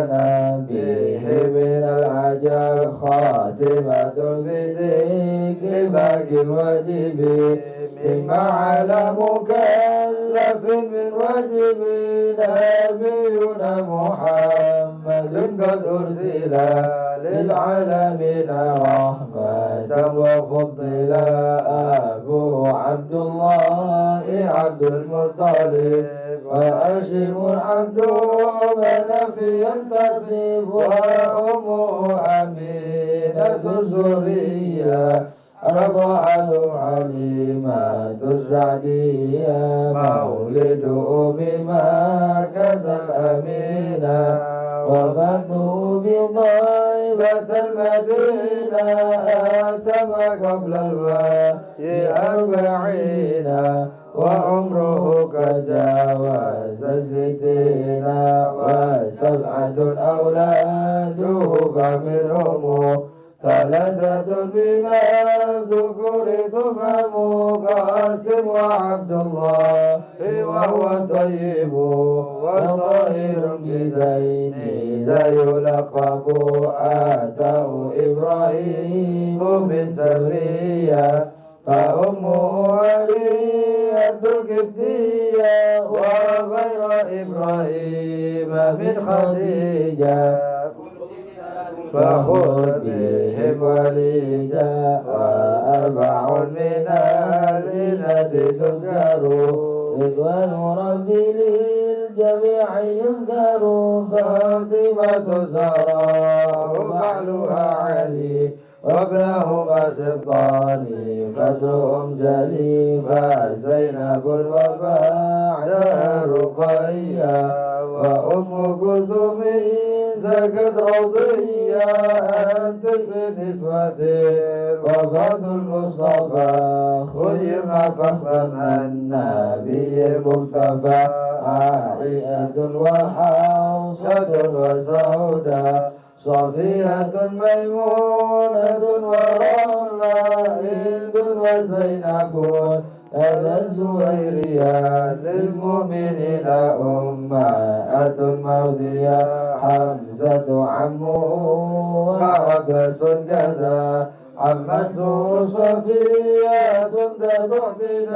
به من العجب خاتمة في ذكر باقي الواجب مما على مكلف من واجب نبينا محمد قد أرسل للعالمين رحمة وفضل أبوه عبد الله عبد المطلب وهاشم عبد مناف ينتصب وأمه أمينة الزرية رضعه حليمة السعدية مولد أم مكة الأمينة وفاته بطيبة المدينة أتم قبل الوحي 40 وعمره قد جاوز 60 و7 أولاده فمنهم 3 من الذكور تفهم قاسم وعبد الله وهو طيب وطاهر بدين ذا يلقب آتاه إبراهيم من سرية فأمه علية القبطية وغير إبراهيم من خديجة فخذ بهم وليدا و4 من الإناث تذكر رضوان ربي للجميع يذكر فاطمة الزهراء بعلها علي وابنهما سبطان فدرهم جلي فزينب وبعدها رقية وأم كلثوم سكت روضية أنت نسوة وفاة المصطفى خيرنا فخرا النبي مختفى عائشة وحوصة وسودة صفية ميمونة ورملة هند وزينب هذا الزويرية للمؤمنين أمهات مرضية حمزة عمه وعباس كذا عمته صفية تحدث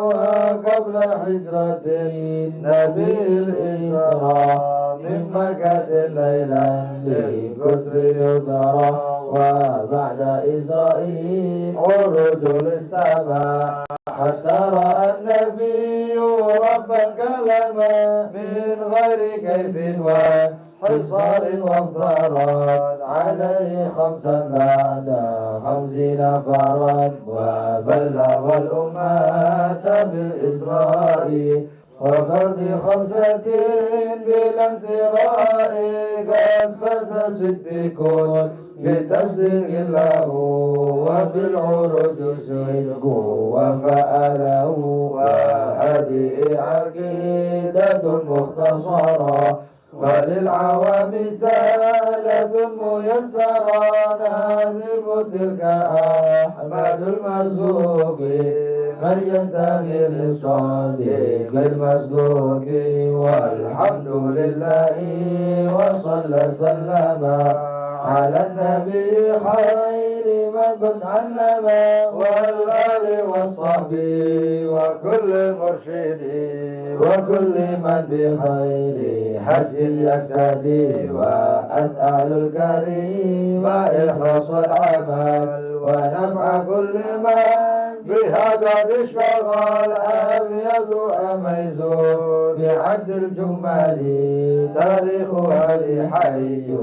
وقبل حجرة النبي الإسراء من مكة ليلا للقدس يدرى وبعد إسرائيل عروج للسماء حتى رأى النبي ربا كلما من غير كيف وحصار وافترض عليه 5 بعد 50 فرد وبلغ الأمة بالإسراء وفرد 5 بلا امتراء قد فاز صديق بتصديق الله وبالعروج صدق وفأله وهذه عقيدة مختصرة وللعوام سالة ميسرة ناظم تلك أحمد المرزوق من ينتمي للصديق المصدوق والحمد لله وصلى سلم على النبي خير من قد علم والآل والصحب وكل مرشد وكل من بخير هدي يقتدي وأسأل الكريم إخلاص العمل ونفع كل من بهذا اشتغل أبيض أميز بعبد الجمال تاريخها لحي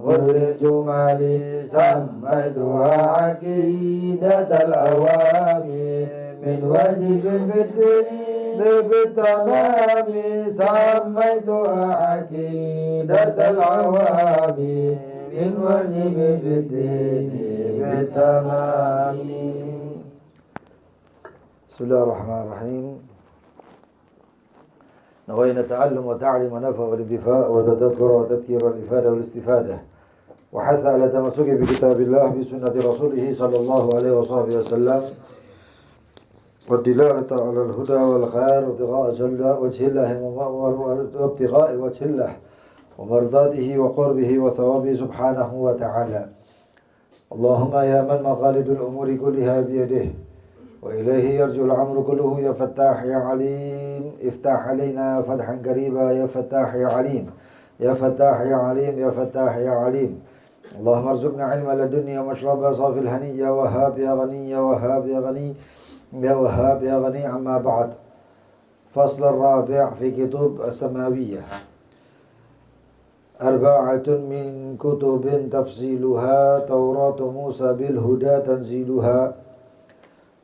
غر الجمال سميتها عقيدة الأوامر من واجب في الدين بالتمام سميتها عقيدة العوام من واجب في الدين بالتمام. بسم الله الرحمن الرحيم. نوينا تعلم وتعلم ونفع والاندفاع وتذكر وتذكير الإفادة والاستفادة وحث على تمسك بكتاب الله بسنة رسوله صلى الله عليه وصحبه وسلم والدلالة على الهدى والخير وابتغاء وجه الله ومرضاته وقربه وثوابه سبحانه وتعالى. اللهم يا من مقاليد الأمور كلها بيده وإليه يرجع الأمر كله يا فتاح يا عليم افتح علينا فتحا قريبا يا فتاح يا عليم يا فتاح يا عليم يا فتاح يا عليم. اللهم ارزقنا علم لدنيا ومشربا صافي الهني يا وهاب يا غني يا وهاب يا غني يا وهاب يا غني. أما بعد. فصل الرابع في كتب السماوية. 4 من كتب تفصيلها توراة موسى بالهدى تنزيلها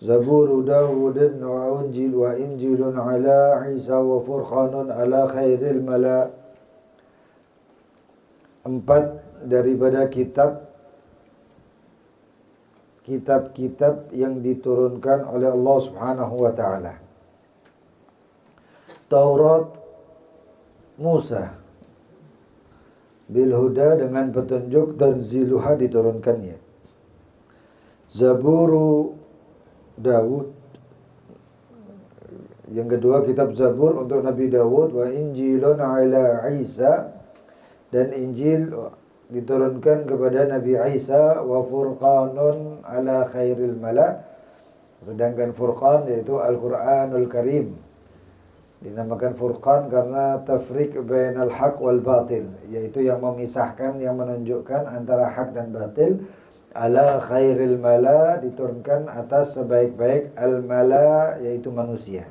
زبور داود وإنجيل على عيسى وفرقان على خير الملا. 4 daripada kitab-kitab yang diturunkan oleh Allah Subhanahu wa taala. Taurat Musa bil huda dengan petunjuk, tanziluha diturunkannya. Zaburu Daud, yang kedua kitab Zabur untuk Nabi Daud, wa Injilun ala Isa, dan Injil diturunkan kepada Nabi Isa, wa Furqanun ala khairil mala, sedangkan Furqan yaitu Al-Quranul Karim. Dinamakan Furqan karena tafriq bainal haq wal batil, yaitu yang memisahkan, yang menunjukkan antara hak dan batil. Ala khairil mala diturunkan atas sebaik-baik al-mala, yaitu manusia.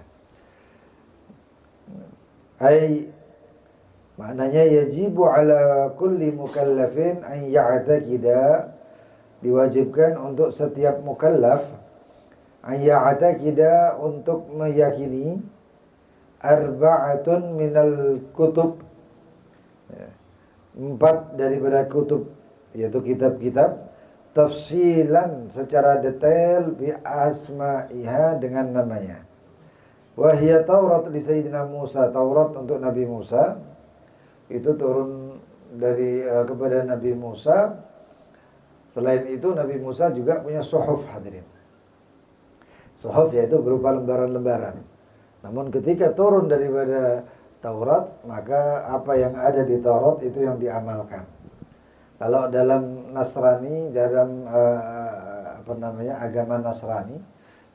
Maknanya yajibu ala kulli mukallafin an ya'taqida, diwajibkan untuk setiap mukallaf an ya'taqida, untuk meyakini 4 minal kutub, 4 daripada kutub, yaitu kitab-kitab, tafsilan secara detail, bi asma'iha dengan namanya. Wahia Taurat li Sayyidina Musa, Taurat untuk Nabi Musa itu turun dari kepada Nabi Musa. Selain itu Nabi Musa juga punya suhuf, hadirin. Suhuf yaitu berupa lembaran-lembaran. Namun ketika turun daripada Taurat, maka apa yang ada di Taurat itu yang diamalkan. Kalau dalam Nasrani, dalam agama Nasrani,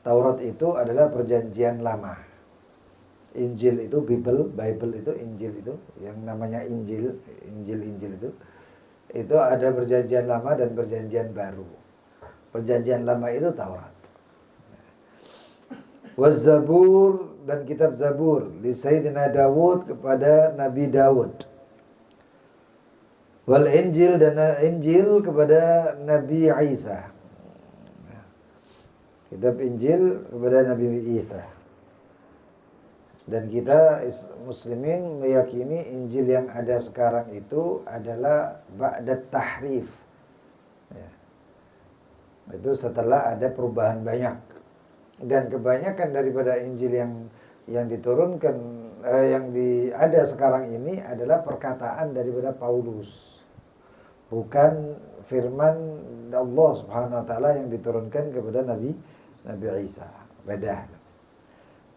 Taurat itu adalah perjanjian lama. Injil itu Bible itu Injil itu, yang namanya Injil itu ada perjanjian lama dan perjanjian baru. Perjanjian lama itu Taurat. Waz-Zabur, dan kitab Zabur li Sayyidina Dawud, kepada Nabi Dawud. Wal Injil, dan Injil kepada Nabi Isa. Kitab Injil kepada Nabi Isa. Dan kita muslimin meyakini Injil yang ada sekarang itu adalah ba'da tahrif. Ya. Itu setelah ada perubahan banyak. Dan kebanyakan daripada Injil yang diturunkan, yang ada sekarang ini adalah perkataan daripada Paulus, bukan firman Allah Subhanahu wa taala yang diturunkan kepada Nabi Isa. Beda.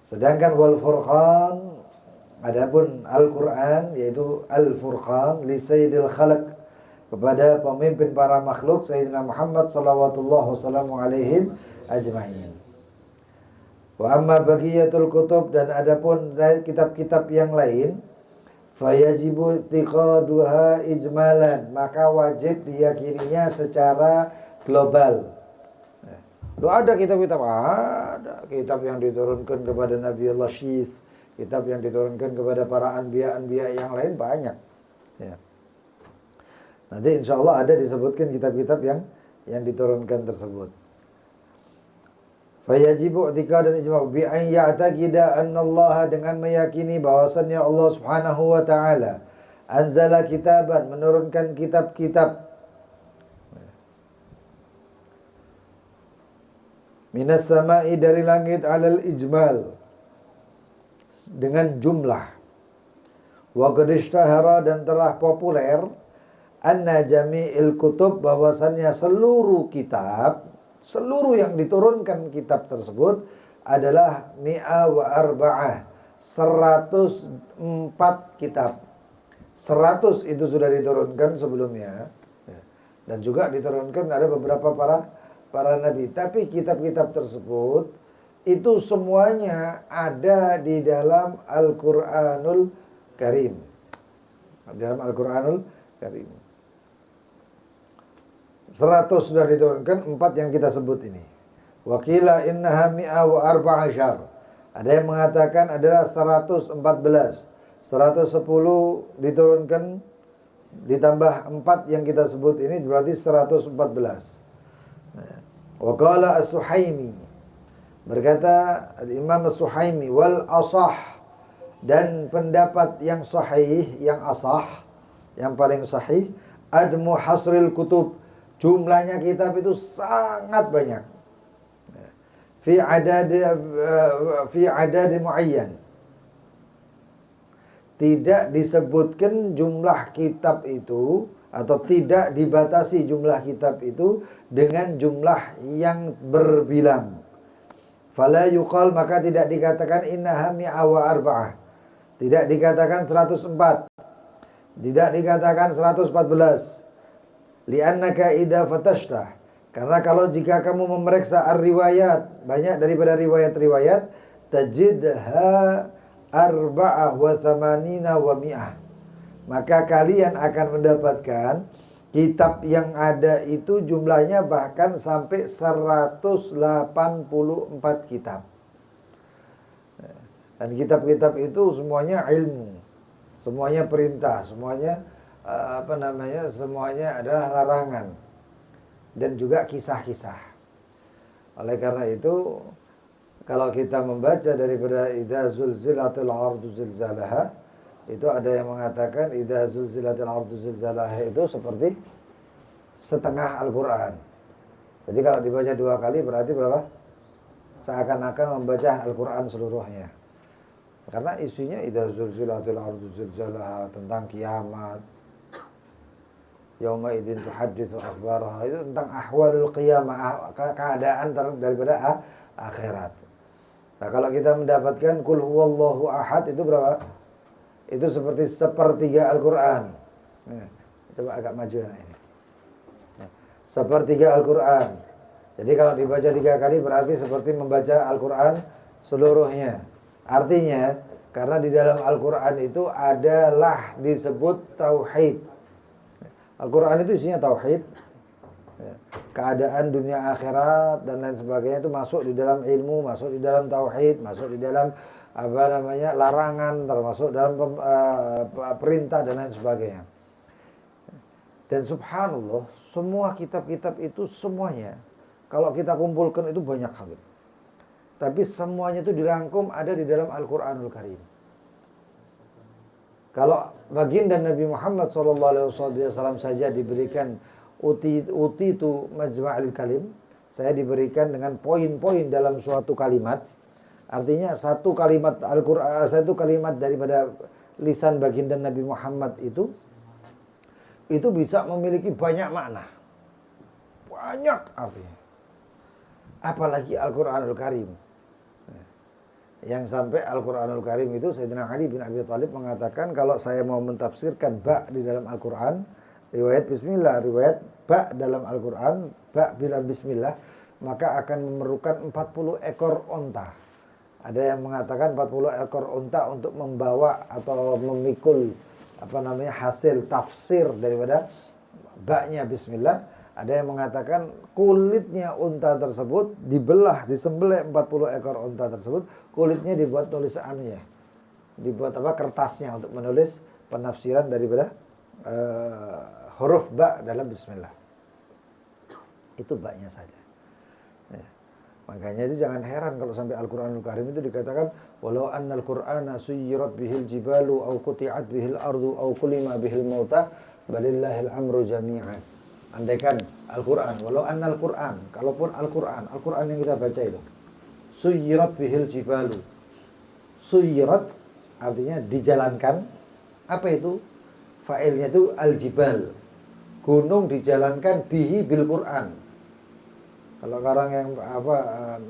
Sedangkan wal Furqan, adapun Al-Qur'an yaitu Al-Furqan li Sayyidil Khalq, kepada pemimpin para makhluk Sayyidina Muhammad sallallahu wasallam alaihim ajma'in. Wa amma baqiyatul kutub, dan adapun kitab-kitab yang lain, fayajibu i'tiqaduha ijmalan, maka wajib diyakininya secara global. Ada kitab-kitab, ada kitab yang diturunkan kepada Nabi Allah Syith, kitab yang diturunkan kepada para anbiya yang lain banyak. Ya. Nanti insya Allah ada disebutkan kitab-kitab yang diturunkan tersebut. Fayajibu i'tiqadan ijma' bi an ya'taqida anna Allah, dengan meyakini bahwasannya Allah Subhanahu wa taala anzala kitaban, menurunkan kitab-kitab, minas sama'i, dari langit, alal ijmal, dengan jumlah, wa qad ishtahara, dan telah populer, anna jami'il kutub, bahwasannya seluruh kitab, seluruh yang diturunkan kitab tersebut adalah mi'a wa arba'ah, 104 kitab. 100 itu sudah diturunkan sebelumnya, ya. Dan juga diturunkan ada beberapa para nabi. Tapi kitab-kitab tersebut itu semuanya ada di dalam Al-Qur'anul Karim. Dalam Al-Qur'anul Karim. 100 sudah diturunkan, 4 yang kita sebut ini. Wakila innaha mi'a wa arba'asyar. Ada yang mengatakan adalah 114. 110 diturunkan ditambah 4 yang kita sebut ini berarti 114. Wa qala As-Suhaimi, berkata Imam As-Suhaimi, wal asah, dan pendapat yang sahih, yang asah, yang paling sahih, admu hasril kutub, jumlahnya kitab itu sangat banyak. Fi adad muayyan. Tidak disebutkan jumlah kitab itu, atau tidak dibatasi jumlah kitab itu dengan jumlah yang berbilang. Fala yuqal, maka tidak dikatakan innaha mi'a wa arba'ah. Tidak dikatakan 104. Tidak dikatakan 114. Li'annaka idza fatashta. Karena kalau jika kamu memeriksa ar-riwayat, banyak daripada riwayat-riwayat, tajidha arba'ah wa thamanina wa mi'ah, maka kalian akan mendapatkan kitab yang ada itu jumlahnya bahkan sampai 184 kitab. Dan kitab-kitab itu semuanya ilmu, semuanya perintah, semuanya semuanya adalah larangan dan juga kisah-kisah. Oleh karena itu, kalau kita membaca daripada idza zulzilatil ardu zilzalaha, itu ada yang mengatakan idza zulzilatil ardu zilzalaha itu seperti setengah Al-Qur'an. Jadi kalau dibaca 2 kali berarti berapa? Seakan-akan membaca Al-Qur'an seluruhnya. Karena isunya idza zulzilatil ardu zilzalaha, tentang kiamat. Yauma idzin tuhadditsu akhbaraha, itu tentang ahwalul qiyamah, keadaan daripada akhirat. Nah, kalau kita mendapatkan Qul huwallahu ahad itu berapa? Itu seperti sepertiga Al-Qur'an. Nah, coba agak maju ini. Nah, sepertiga Al-Qur'an. Jadi kalau dibaca 3 kali berarti seperti membaca Al-Qur'an seluruhnya. Artinya, karena di dalam Al-Qur'an itu adalah disebut tauhid. Al-Qur'an itu isinya tauhid. Keadaan dunia akhirat dan lain sebagainya itu masuk di dalam ilmu, masuk di dalam tauhid, masuk di dalam larangan, termasuk dalam perintah dan lain sebagainya. Dan subhanallah, semua kitab-kitab itu semuanya kalau kita kumpulkan itu banyak hal. Tapi semuanya itu dirangkum ada di dalam Al-Qur'anul Karim. Kalau baginda Nabi Muhammad SAW saja diberikan uti itu majma'ul kalim, saya diberikan dengan poin-poin dalam suatu kalimat. Artinya satu kalimat Al-Qur'an, satu kalimat daripada lisan baginda Nabi Muhammad itu bisa memiliki banyak makna. Banyak artinya. Apalagi Al-Qur'anul Karim. Yang sampai Al-Qur'anul Karim itu Sayyidina Ali bin Abi Thalib mengatakan kalau saya mau mentafsirkan ba di dalam Al-Qur'an, riwayat bismillah, riwayat ba dalam Al-Qur'an, ba bilang bismillah, maka akan memerlukan 40 ekor onta. Ada yang mengatakan 40 ekor onta untuk membawa atau memikul hasil tafsir daripada ba-nya bismillah. Ada yang mengatakan kulitnya unta tersebut dibelah, disembelih 40 ekor unta tersebut, kulitnya dibuat tulisannya. Dibuat kertasnya untuk menulis penafsiran daripada huruf ba dalam bismillah. Itu ba-nya saja. Ya. Makanya itu jangan heran kalau sampai Al-Qur'anul Karim itu dikatakan walau annal Qur'ana suyirat bihil jibalu au quti'at bihil ardu au kulima bihil mauta balillahil amru jami'an. Andaikan Al-Qur'an, walau annal Qur'an, kalaupun Al-Qur'an yang kita baca itu suyirat bihil jibalu. Suyirat artinya dijalankan. Apa itu? Fa'ilnya itu al-jibal. Gunung dijalankan bihi bil Qur'an. Kalau orang yang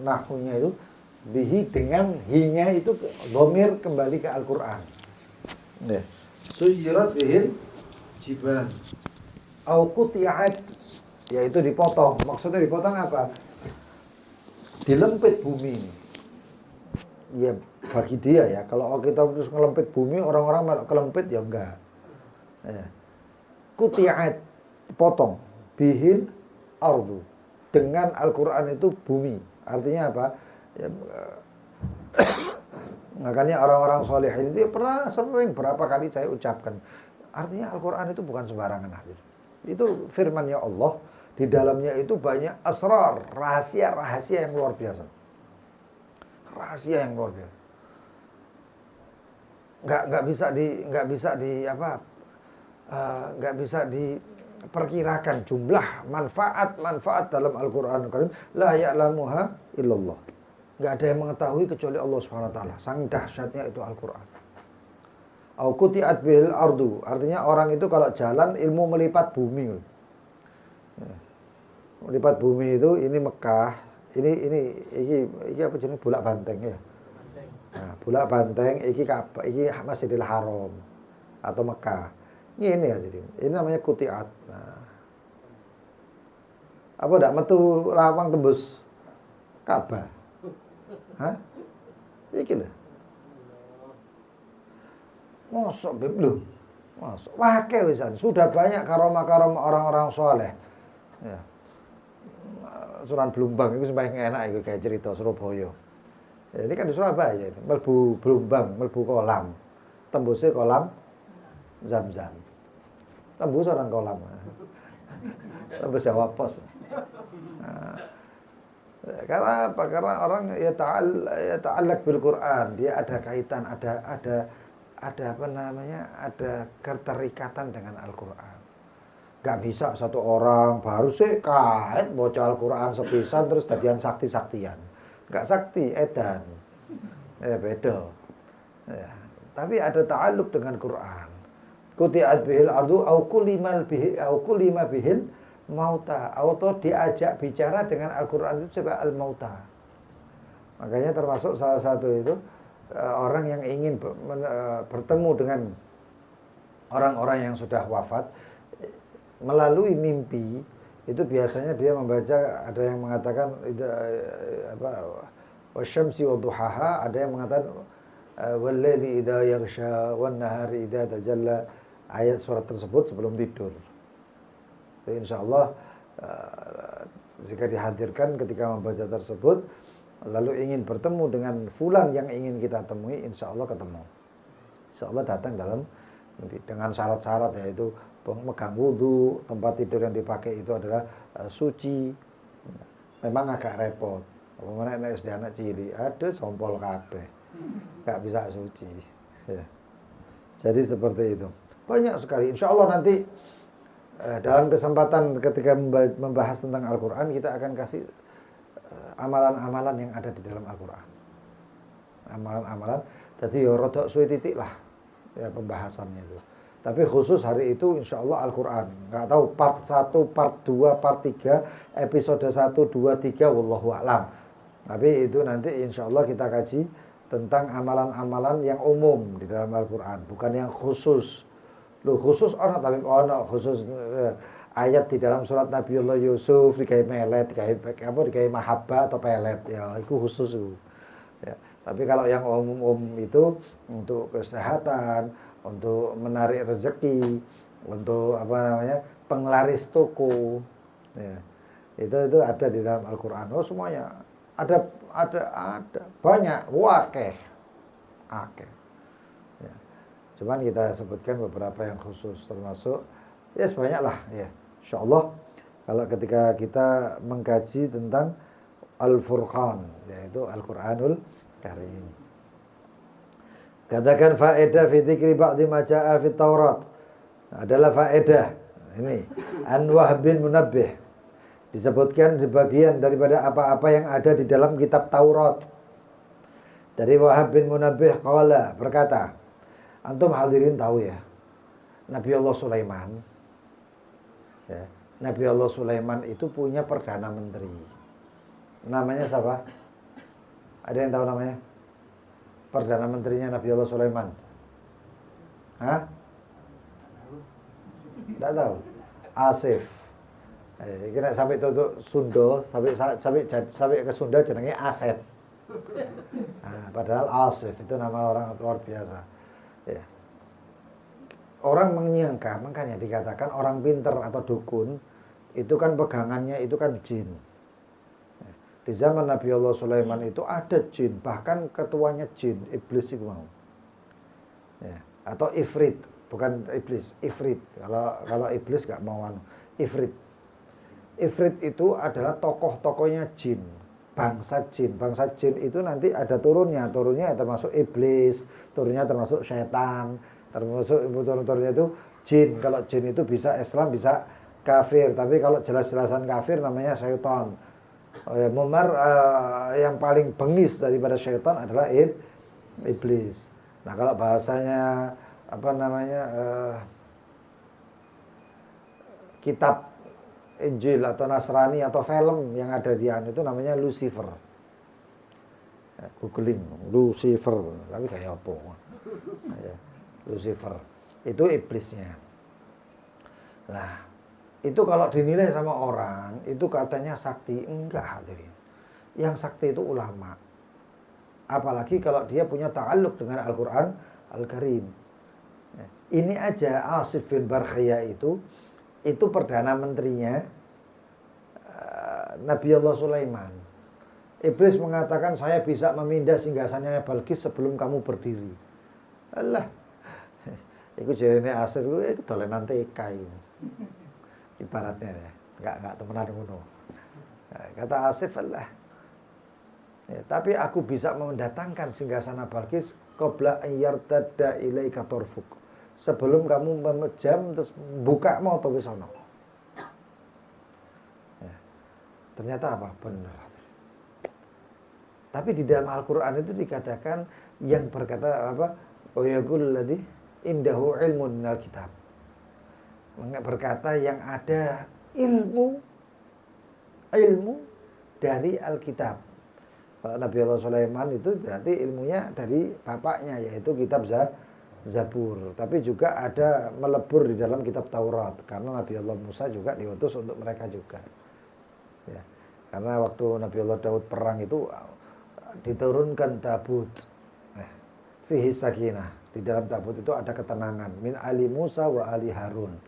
nahwunya itu bihi dengan hinya itu dhamir kembali ke Al-Qur'an. Suyirat bihil jibal. Au quti'at, yaitu dipotong. Maksudnya dipotong apa? Dilempit bumi. Ya bagi dia ya, kalau kita terus ngelempit bumi, orang-orang malah kelempit ya enggak. Ya. Quti'at, dipotong. Bihil ardu. Dengan Al-Qur'an itu bumi. Artinya apa? Ya, makanya orang-orang solehin itu ya pernah sering berapa kali saya ucapkan. Artinya Al-Qur'an itu bukan sembarangan hadir. Itu firman-Nya Allah, di dalamnya itu banyak asrar, rahasia-rahasia yang luar biasa. Rahasia yang luar biasa. Nggak bisa diperkirakan jumlah manfaat dalam Al-Qur'an Karim, la ya'lamuha illallah. Nggak ada yang mengetahui kecuali Allah Subhanahu wa taala. Sang dahsyatnya itu Al-Qur'an. Au quti'at bil ardu, artinya orang itu kalau jalan ilmu melipat bumi. Melipat bumi itu ini Mekah, ini apa jenis Bulak Banteng ya. Nah, Bulak Banteng iki Masjidil Haram atau Mekah. Ini ya jadi. Ini namanya quti'at. Nah. Apa ndak metu lawang tembus Ka'bah? Hah? Iki lho. Mosok beb lho. Mosok wake wisan. Sudah banyak karomah-karomah orang-orang soleh. Ya. Sunan Blumbang itu sembahyang enak itu kayak cerita Surabaya. Ya, ini kan di Surabaya itu. Melbu Blumbang, melbu kolam. Tembusnya kolam Zam-Zam. Tembus orang kolam. Tembus Jawa Pos. Nah, karena apa? Karena orang ya ta'allaq bil Quran, dia ada kaitan, ada apa namanya? Ada keterikatan dengan Al-Qur'an. Gak bisa satu orang baru sih kait baca Al-Qur'an sepisan terus dadian sakti-saktian. Gak sakti, edan. Beda. Ya. Tapi ada ta'alluq dengan Quran. Quti'at bihil ardu au kulima bihil mauta. Atau diajak bicara dengan Al-Qur'an itu sebab al-mauta. Makanya termasuk salah satu itu orang yang ingin bertemu dengan orang-orang yang sudah wafat melalui mimpi, itu biasanya dia membaca, ada yang mengatakan wasyamsi wadduhaha, ada yang mengatakan wallaili idza yaghsha wan nahari idza tajalla, ayat surat tersebut sebelum tidur. Jadi insyaallah jika dihadirkan ketika membaca tersebut lalu ingin bertemu dengan fulan yang ingin kita temui, insyaallah ketemu. Insyaallah datang dalam mimpi dengan syarat-syarat, yaitu megang wudu, tempat tidur yang dipakai itu adalah suci. Memang agak repot. Apa nek SD anak cilik, ada sompol kabeh. Enggak bisa suci. Ya. Jadi seperti itu. Banyak sekali. Insya Allah nanti dalam kesempatan ketika membahas tentang Al-Quran, kita akan kasih amalan-amalan yang ada di dalam Al-Quran. Amalan-amalan. Jadi ya rodok suwe titik lah ya pembahasannya itu. Tapi khusus hari itu insya Allah Al-Quran. Nggak tahu part 1, part 2, part 3, episode 1, 2, 3, wallahu a'lam. Tapi itu nanti insya Allah kita kaji tentang amalan-amalan yang umum di dalam Al-Quran. Bukan yang khusus. Loh khusus orang, tapi khusus ayat di dalam surat Nabiullah Yusuf digawe melet, digawe mahabbah atau pelet. Ya itu khusus itu. Ya. Tapi kalau yang umum itu untuk kesehatan, untuk menarik rezeki, untuk penglaris toko, ya. Itu ada di dalam Al-Quran. Oh semuanya ada banyak, akeh. Ya. Cuman kita sebutkan beberapa yang khusus, termasuk ya sebanyak lah ya. Insyaallah kalau ketika kita mengkaji tentang Al-Furqan, yaitu Al-Quranul Karim. Katakan faedah fi dzikri ba'di ma jaa'a fi Taurat. Adalah faedah ini an Wahb bin Munabbih. Disebutkan sebagian daripada apa-apa yang ada di dalam kitab Taurat. Dari Wahb bin Munabbih qala, berkata, antum hadirin tahu ya, Nabi Allah Sulaiman. Ya, Nabi Allah Sulaiman itu punya perdana menteri. Namanya siapa? Ada yang tahu namanya? Perdana menterinya Nabi Allah Sulaiman. Hah? Tidak tahu. Asif. Kira sampai tutup Sunda, sampai ke Sunda jenenge Asep. Nah, padahal Asif itu nama orang luar biasa. Ya. Orang menyangka, makanya dikatakan orang pinter atau dukun itu kan pegangannya itu kan jin. Di zaman Nabi Allah Sulaiman itu ada jin, bahkan ketuanya jin, iblis itu mau. Ya. Atau ifrit, bukan iblis, ifrit. Kalau iblis nggak mau ifrit. Ifrit itu adalah tokoh-tokohnya jin, bangsa jin. Bangsa jin itu nanti ada turunnya termasuk iblis, turunnya termasuk setan, termasuk turunnya itu jin. Kalau jin itu bisa Islam, bisa kafir. Tapi kalau jelas-jelasan kafir namanya syaitan. Yang paling bengis daripada syaitan adalah iblis. Nah kalau bahasanya kitab Injil atau Nasrani atau film yang ada di itu namanya Lucifer. Googling Lucifer, tapi kayak apa? Lucifer itu iblisnya. Nah, itu kalau dinilai sama orang itu katanya sakti, enggak hadirin. Yang sakti itu ulama. Apalagi kalau dia punya ta'alluq dengan Al-Qur'an Al-Karim. Ini aja Asif bin Barkhaya itu perdana menterinya Nabi Allah Sulaiman. Iblis mengatakan saya bisa memindah singgasananya Balkis sebelum kamu berdiri. Allah. Iku jarene Asif iku dolenan TK iku. Ibaratnya ya, enggak temenan ngono. Kata Asif Allah. Ya, tapi aku bisa mendatangkan singgasana Balkis qabla ayyartadda ilaika tarfuk. Sebelum kamu memejam terus buka mau to wis ana. Ya. Ternyata apa? Benar. Tapi di dalam Al-Qur'an itu dikatakan yang berkata apa? Wa yaqul ladzi indahu ilmun minal kitab. Berkata yang ada ilmu dari Alkitab. Kalau Nabi Allah Sulaiman itu berarti ilmunya dari bapaknya yaitu kitab Zabur. Tapi juga ada melebur di dalam kitab Taurat karena Nabi Allah Musa juga diutus untuk mereka juga. Ya. Karena waktu Nabi Allah Daud perang itu diturunkan tabut. Fihi sakinah. Di dalam tabut itu ada ketenangan min ali Musa wa ali Harun.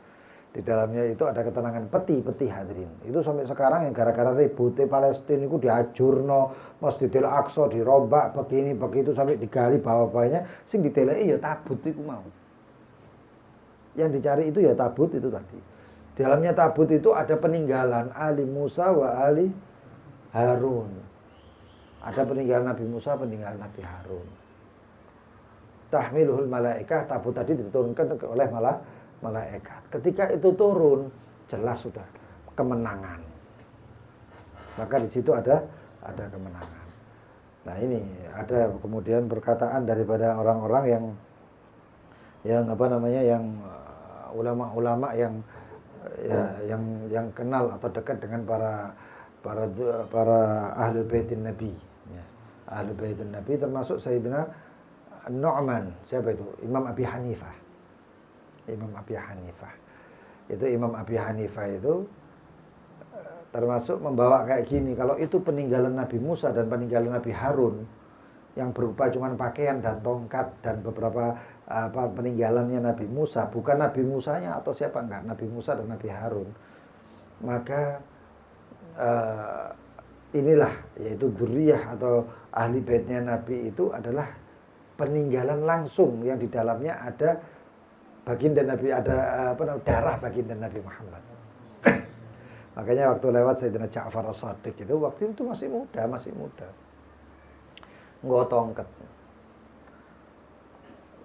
Di dalamnya itu ada ketenangan peti hadirin. Itu sampai sekarang yang gara-gara ributnya Palestina itu diajurno, Masjidil Aqsa dirombak begini begitu sampai digali bawah-bawahnya sing diteleki ya tabut itu mau. Yang dicari itu ya tabut itu tadi. Di dalamnya tabut itu ada peninggalan Ali Musa wa Ali Harun. Ada peninggalan Nabi Musa, peninggalan Nabi Harun. Tahmiluhul malaikah, tabut tadi diturunkan oleh malaikat. Ketika itu turun, jelas sudah kemenangan. Maka di situ ada kemenangan. Nah ini ada kemudian perkataan daripada orang-orang yang ulama-ulama yang kenal atau dekat dengan para ahli baitin Nabi. Ya. Ahli baitin Nabi termasuk Sayyidina Nu'man. Siapa itu? Imam Abi Hanifah. Imam Abi Hanifah. Itu Imam Abi Hanifah itu termasuk membawa kayak gini. Kalau itu peninggalan Nabi Musa dan peninggalan Nabi Harun yang berupa cuman pakaian dan tongkat dan beberapa peninggalannya Nabi Musa, bukan Nabi Musanya atau siapa enggak, Nabi Musa dan Nabi Harun. Maka inilah yaitu dzurriyyah atau ahli baitnya Nabi itu adalah peninggalan langsung yang di dalamnya ada baginda Nabi, ada darah baginda Nabi Muhammad. Makanya waktu lewat Sayyidina Ja'far As-Shadiq itu waktu itu masih muda. Nggak tongkat.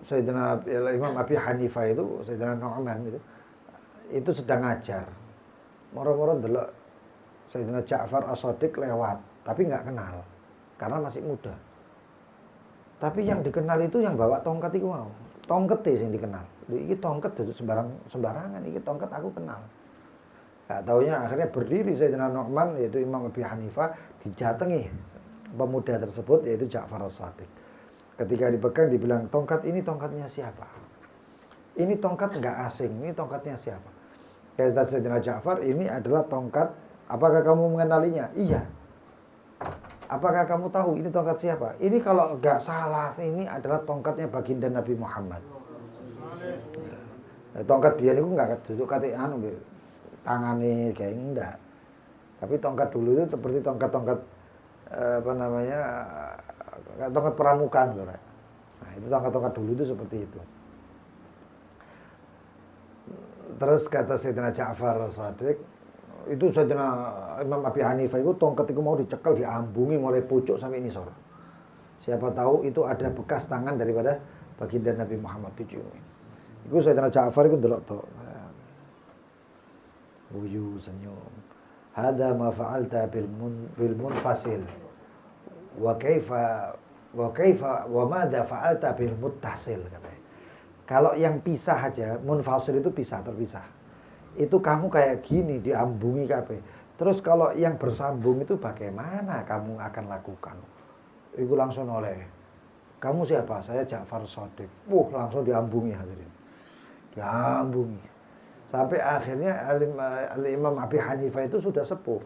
Sayyidina Imam Abi Hanifah itu, Sayyidina Nu'man itu sedang ngajar. Moro-moro delok Sayyidina Ja'far As-Shadiq lewat, tapi nggak kenal karena masih muda. Tapi yang dikenal itu yang bawa tongkat itu mau. Tongket sing dikenal. Iki tongket duduk sembarangan, iki tongket aku kenal. Gak taunya akhirnya berdiri Sayyidina Nu'man yaitu Imam Abi Hanifah dijatengi pemuda tersebut yaitu Ja'far As-Shadiq. Ketika dipegang dibilang tongkat ini tongkatnya siapa? Ini tongkat enggak asing, ini tongkatnya siapa? Kata Sayyidina Ja'far, ini adalah tongkat, apakah kamu mengenalinya? Iya. Apakah kamu tahu ini tongkat siapa? Ini kalau enggak salah, ini adalah tongkatnya baginda Nabi Muhammad. Tongkat biyen itu enggak duduk kate anu tangane kayak enggak. Tapi tongkat dulu itu seperti tongkat-tongkat tongkat pramuka gitu. Nah, itu tongkat-tongkat dulu itu seperti itu. Terus kata Sayyidina Ja'far Shadiq, itu Sayyidina Imam Abi Hanifah itu tongkat itu mau dicekel, diambungi mulai pucuk sampai nisor. Siapa tahu itu ada bekas tangan daripada baginda Nabi Muhammad itu. Itu Sayyidina Ja'far itu ndelok to. Buyu senyum. Hada ma fa'alta bil munfasil. Wa kaifa wa madza fa'alta bil muttasil katanya. Kalau yang pisah aja, munfasil itu pisah, terpisah. Itu kamu kayak gini diambungi kabeh. Terus kalau yang bersambung itu bagaimana kamu akan lakukan? Itu langsung oleh. Kamu siapa? Saya Ja'far Shadiq. Langsung diambungi hadirin. Diambungi. Sampai akhirnya Imam Abi Hanifah itu sudah sepuh.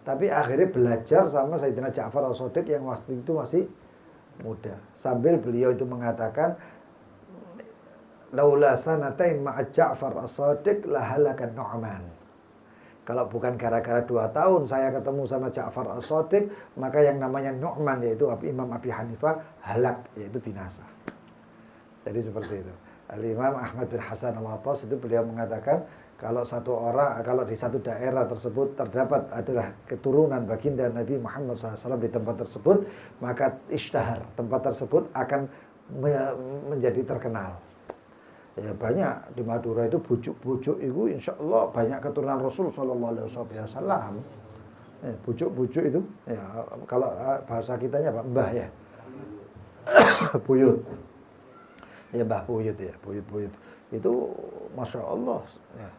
Tapi akhirnya belajar sama Sayyidina Ja'far Shadiq yang waktu itu masih muda. Sambil beliau itu mengatakan, laula sanatain ma'a Ja'far Shadiq lahalakan Nu'man. Kalau bukan gara-gara 2 tahun saya ketemu sama Ja'far Shadiq, maka yang namanya Nu'man yaitu Imam Abi Hanifah halak, yaitu binasa. Jadi seperti itu. Al-Imam Ahmad bin Hasan Al-Attas itu beliau mengatakan kalau di satu daerah tersebut terdapat adalah keturunan baginda Nabi Muhammad SAW di tempat tersebut, maka ishtahar, tempat tersebut akan menjadi terkenal. Ya banyak di Madura itu bujuk-bujuk itu insya Allah banyak keturunan Rasul Sallallahu Alaihi Wasallam. Bujuk-bujuk itu ya kalau bahasa kitanya Pak Mbah ya. Buyut. Ya Mbah Buyut ya, buyut-buyut. Itu Masya Allah ya.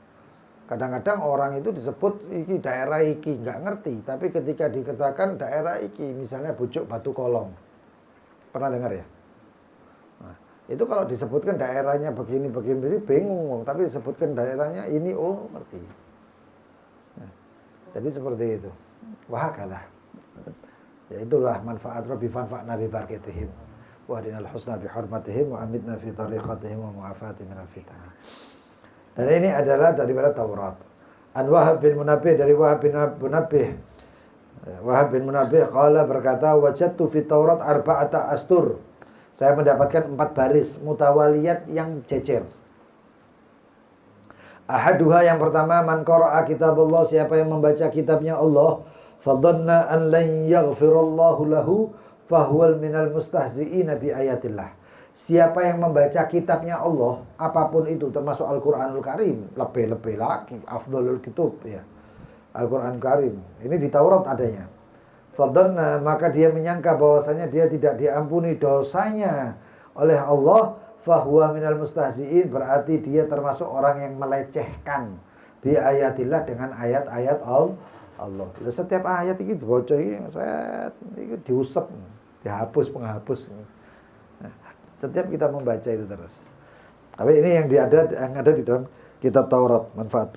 Kadang-kadang orang itu disebut iki daerah iki, nggak ngerti. Tapi ketika dikatakan daerah iki, misalnya Bujuk Batu Kolong. Pernah dengar ya? Nah, itu kalau disebutkan daerahnya begini bingung. Tapi disebutkan daerahnya ini, ngerti. Nah, jadi seperti itu. Wah kalah. Ya itulah manfaat Rabbi fanfa'na bi barakatihim. Wa dinal husna bi hurmatihim wa amitna fi tariqatihim wa mu'afati minal fitan. Dan ini adalah daripada Taurat. An Wahab bin Munabbih dari Wahab bin Munabbih. Wahab bin Munabbih qala berkata wajadtu fi Taurat arba'ata astur. Saya mendapatkan 4 baris mutawaliyat yang jejer. Ahaduha yang pertama man qara'a kitabullah, siapa yang membaca kitabnya Allah, fadhanna an lan yaghfirallahu lahu fahuwal minal mustahzi'ina bi ayatillah. Siapa yang membaca kitabnya Allah, apapun itu termasuk Al-Qur'anul Karim, lebih-lebih lagi afdhalul kitab ya. Al-Qur'an Karim. Ini di Taurat adanya. Fadhanna, maka dia menyangka bahwasanya dia tidak diampuni dosanya oleh Allah, fahuwa minal mustahzi'in, berarti dia termasuk orang yang melecehkan bi ayatillah, dengan ayat-ayat Allah. Setiap ayat itu dibaca saya diusap, dihapus penghapus. Nah, setiap kita membaca itu terus. Tapi ini yang ada di dalam kitab Taurat manfaat.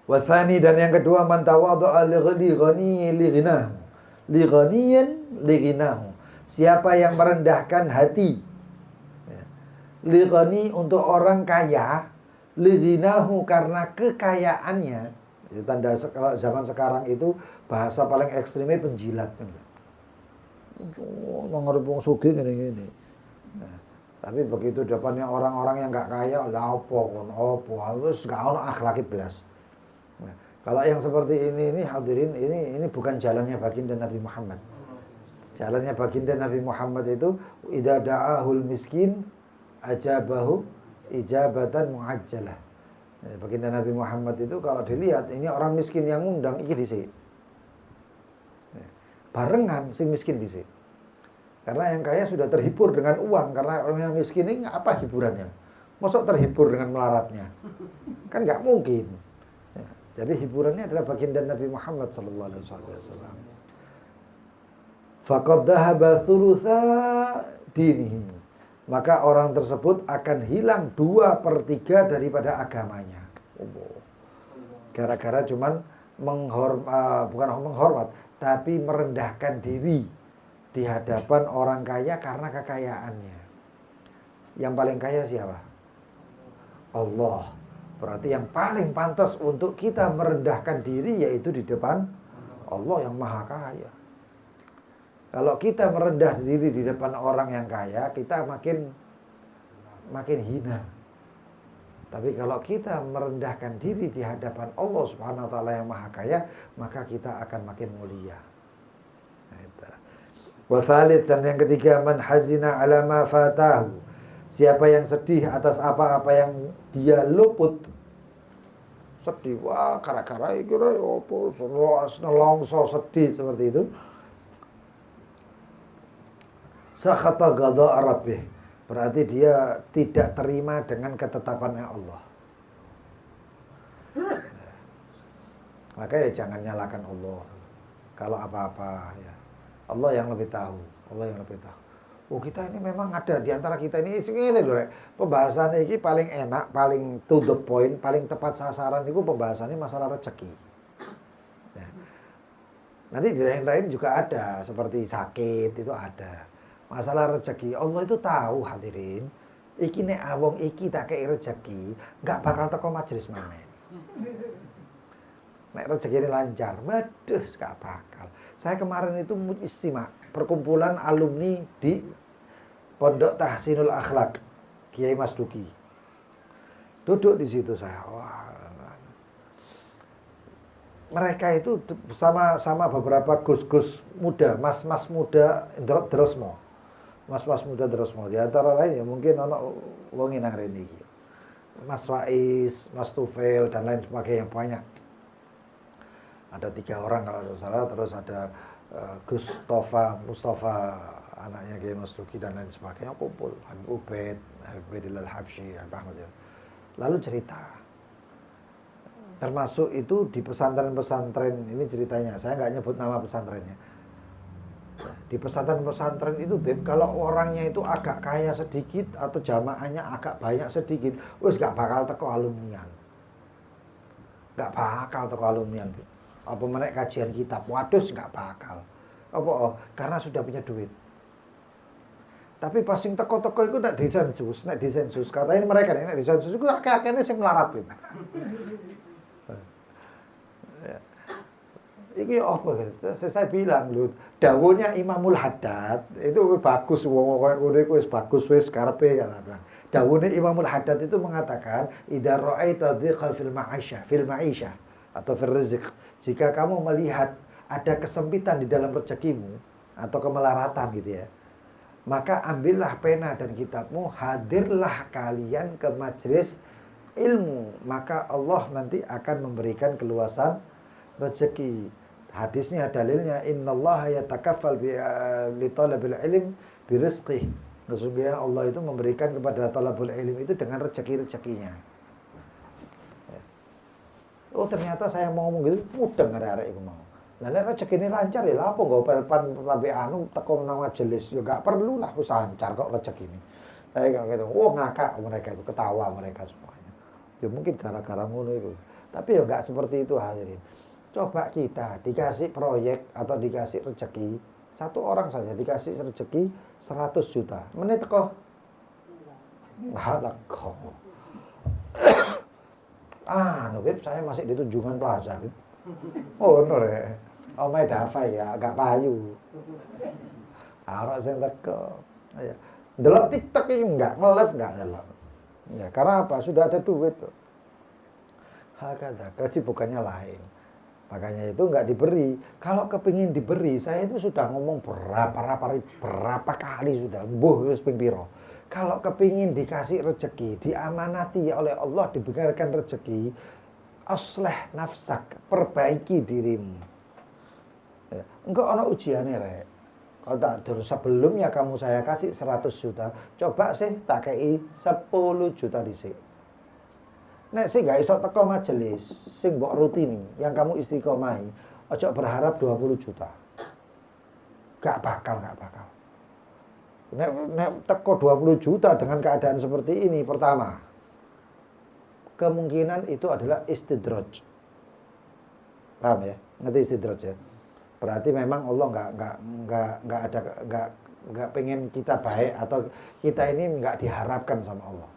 Wa tsani, dan yang kedua man tawadhu'a li ghaniyan li ghinahu. Siapa yang merendahkan hati li ghani, untuk orang kaya, li ghinahu, karena kekayaannya. Ya, tanda kalau zaman sekarang itu bahasa paling ekstrimnya penjilat. Ngarep wong sugih ngene-ngene. Nah, tapi begitu depannya orang-orang yang enggak kaya, lha opo wis gak ono akhlake blas. Nah, kalau yang seperti ini hadirin, ini bukan jalannya baginda Nabi Muhammad. Jalannya baginda Nabi Muhammad itu idza da'ahul miskin ajabahu ijabatan muajjalah. Baginda Nabi Muhammad itu kalau dilihat ini orang miskin yang ngundang iki dhisik. Barengan si miskin dhisik. Karena yang kaya sudah terhibur dengan uang, karena orang yang miskin ini apa hiburannya? Mosok terhibur dengan melaratnya? Kan nggak mungkin. Ya, jadi hiburannya adalah baginda Nabi Muhammad sallallahu alaihi wasallam. Faqad dhahaba thulutsa dinihi. Maka orang tersebut akan hilang 2/3 daripada agamanya. Gara-gara cuman bukan menghormat, tapi merendahkan diri di hadapan orang kaya karena kekayaannya. Yang paling kaya siapa? Allah. Berarti yang paling pantas untuk kita merendahkan diri yaitu di depan Allah yang maha kaya. Kalau kita merendah diri di depan orang yang kaya, kita makin hina. Tapi kalau kita merendahkan diri di hadapan Allah Subhanahu wa taala yang maha kaya, maka kita akan makin mulia. Wa thalith, dan yang ketiga, man hazina ala ma fatahu. Siapa yang sedih atas apa-apa yang dia luput. Sedih, wah gara-gara iki opo nelongso sedih seperti itu. Sakhata ghadha rabbih. Berarti dia tidak terima dengan ketetapannya Allah. Maka ya jangan nyalakan Allah. Kalau apa-apa ya. Allah yang lebih tahu. Allah yang lebih tahu. Oh, kita ini memang ada di antara kita ini ini loh, pembahasan ini paling enak, paling to the point, paling tepat sasaran itu pembahasannya masalah rezeki. Ya. Nanti di lain-lain juga ada, seperti sakit itu ada. Masalah rezeki, Allah itu tahu hadirin. Iki nek awong iki tak kei rezeki, enggak bakal teko majelis maneh. Nek rezeki ini lancar, waduh enggak bakal. Saya kemarin itu istimewa perkumpulan alumni di Pondok Tahsinul Akhlak Kiai Mas Duki. Duduk di situ saya. Wah. Mereka itu sama beberapa gus-gus muda, mas-mas muda Drosmo. Mas-mas muda Drosmo. Di antara lain ya mungkin ono wong nang rene iki. Mas Faiz, Mas Tufail dan lain sebagainya banyak. Ada 3 orang kalau tidak salah, terus ada Mustafa anaknya Kiai Mas Duki dan lain sebagainya kumpul. Habib Ubaid, Habib Al-Habsyi, Ahmad. Lalu cerita. Termasuk itu di pesantren-pesantren, ini ceritanya. Saya nggak nyebut nama pesantrennya. Di pesantren-pesantren itu, Beb, kalau orangnya itu agak kaya sedikit atau jamaahnya agak banyak sedikit, wis nggak bakal teko alumnian. Nggak bakal teko alumnian, Beb. Apa menek kajian kitab, waduh nggak bakal. Apa? Karena sudah punya duit. Tapi pasing teko-teko itu nek disensus. Katanya mereka nek disensus itu akeh-akehne sing melarat. Ya. Iki apa gitu? Saya bilang lho, dawuhnya Imamul Haddad itu bagus, wong koyo ngene iku wis bagus wis karepe kata bilang. Dawuhnya Imamul Haddad itu mengatakan, "Idza ra'aita dhiqal fil ma'isha atau fil rizq." Jika kamu melihat ada kesempitan di dalam rezekimu atau kemelaratan gitu ya, maka ambillah pena dan kitabmu, hadirlah kalian ke majelis ilmu, maka Allah nanti akan memberikan keluasan rezeki. Hadisnya dalilnya, innallaha yatakaffal li talabil ilm bi rizqih. Sesungguhnya Allah itu memberikan kepada talabul ilm itu dengan rezeki-rezekinya. Oh, ternyata saya mau ngomong gitu mudeng arek-arek iku mau. Lah nek rezekine lancar ya lha apa nggo pelpan sampe anu teko nang majelis ya gak perlu lah wis lancar kok rezekine. Saya kayak gitu. Oh, ngakak mereka itu, ketawa mereka semuanya. Ya mungkin gara-gara ngono itu. Tapi ya enggak seperti itu hadirin. Coba kita dikasih proyek atau dikasih rezeki, satu orang saja dikasih rezeki 100 juta. Menit teko. Enggak teko. Beb, saya masih di Tunjungan Plaza, Beb. Oh, bener ya. Omae Dafa ya, agak payu. Ora sing teko. Ya. Delok TikTok iki enggak, nge-live enggak delok. Ya, karena apa? Sudah ada duit tuh. Hakata, kesibukannya lain. Makanya itu enggak diberi. Kalau kepingin diberi, saya itu sudah ngomong berapa kali sudah. Mbuh wis ping pira. Kalau kepingin dikasih rezeki, diamanati oleh Allah, diberikan rezeki, asleh nafsak, perbaiki dirimu. Ya. Enggak ada ujiannya, Rek. Kalau tak sebelumnya kamu saya kasih 100 juta, coba sih tak kei 10 juta dhisik. Nek sih gak iso teko majelis, sing mbok rutini, yang kamu istiqomahi, ojo berharap 20 juta. Gak bakal. Nek teko 20 juta dengan keadaan seperti ini, pertama, kemungkinan itu adalah istidraj. Paham ya? Ngerti istidraj ya? Berarti memang Allah nggak ada nggak pengen kita baik atau kita ini nggak diharapkan sama Allah.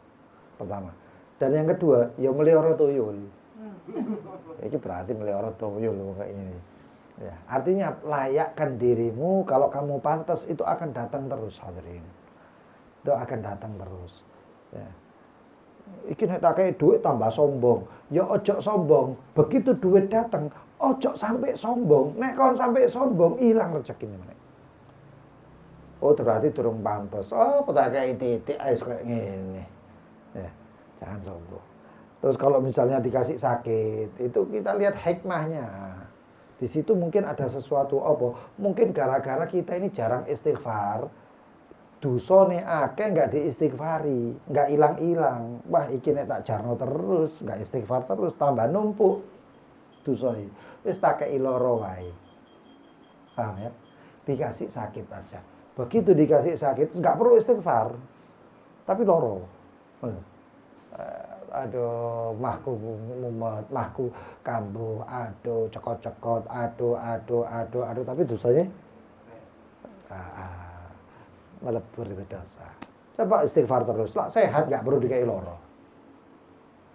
Pertama. Dan yang kedua, ya melihara tuyul. Ini berarti melihara tuyul kayak ini. Ya, artinya layakkan dirimu, kalau kamu pantas itu akan datang terus, hadirin. Itu akan datang terus. Ya. Iki nek tak kei duit tambah sombong. Ya ojo sombong. Begitu duit datang, ojo sampai sombong. Nek kon sampai sombong, hilang rezekine meneh. Oh, berarti durung pantas. Oh, tak kei titik ae kayak ngene. Ya, jangan sombong. Terus kalau misalnya dikasih sakit, itu kita lihat hikmahnya. Di situ mungkin ada sesuatu apa? Mungkin gara-gara kita ini jarang istighfar. Dosane akeh enggak diistighfari, enggak ilang-ilang. Wah, iki nek tak jarno terus, enggak istighfar terus tambah numpuk dosae. Wis tak kei loro wae. Paham ya? Dikasih sakit aja. Begitu dikasih sakit, enggak perlu istighfar. Tapi loro. Aduh, mahku mumet, mahku kambuh, aduh, cekot-cekot, aduh, tapi dosanya melebur itu dosa. Coba istighfar terus, lah sehat, gak perlu dikasih loro.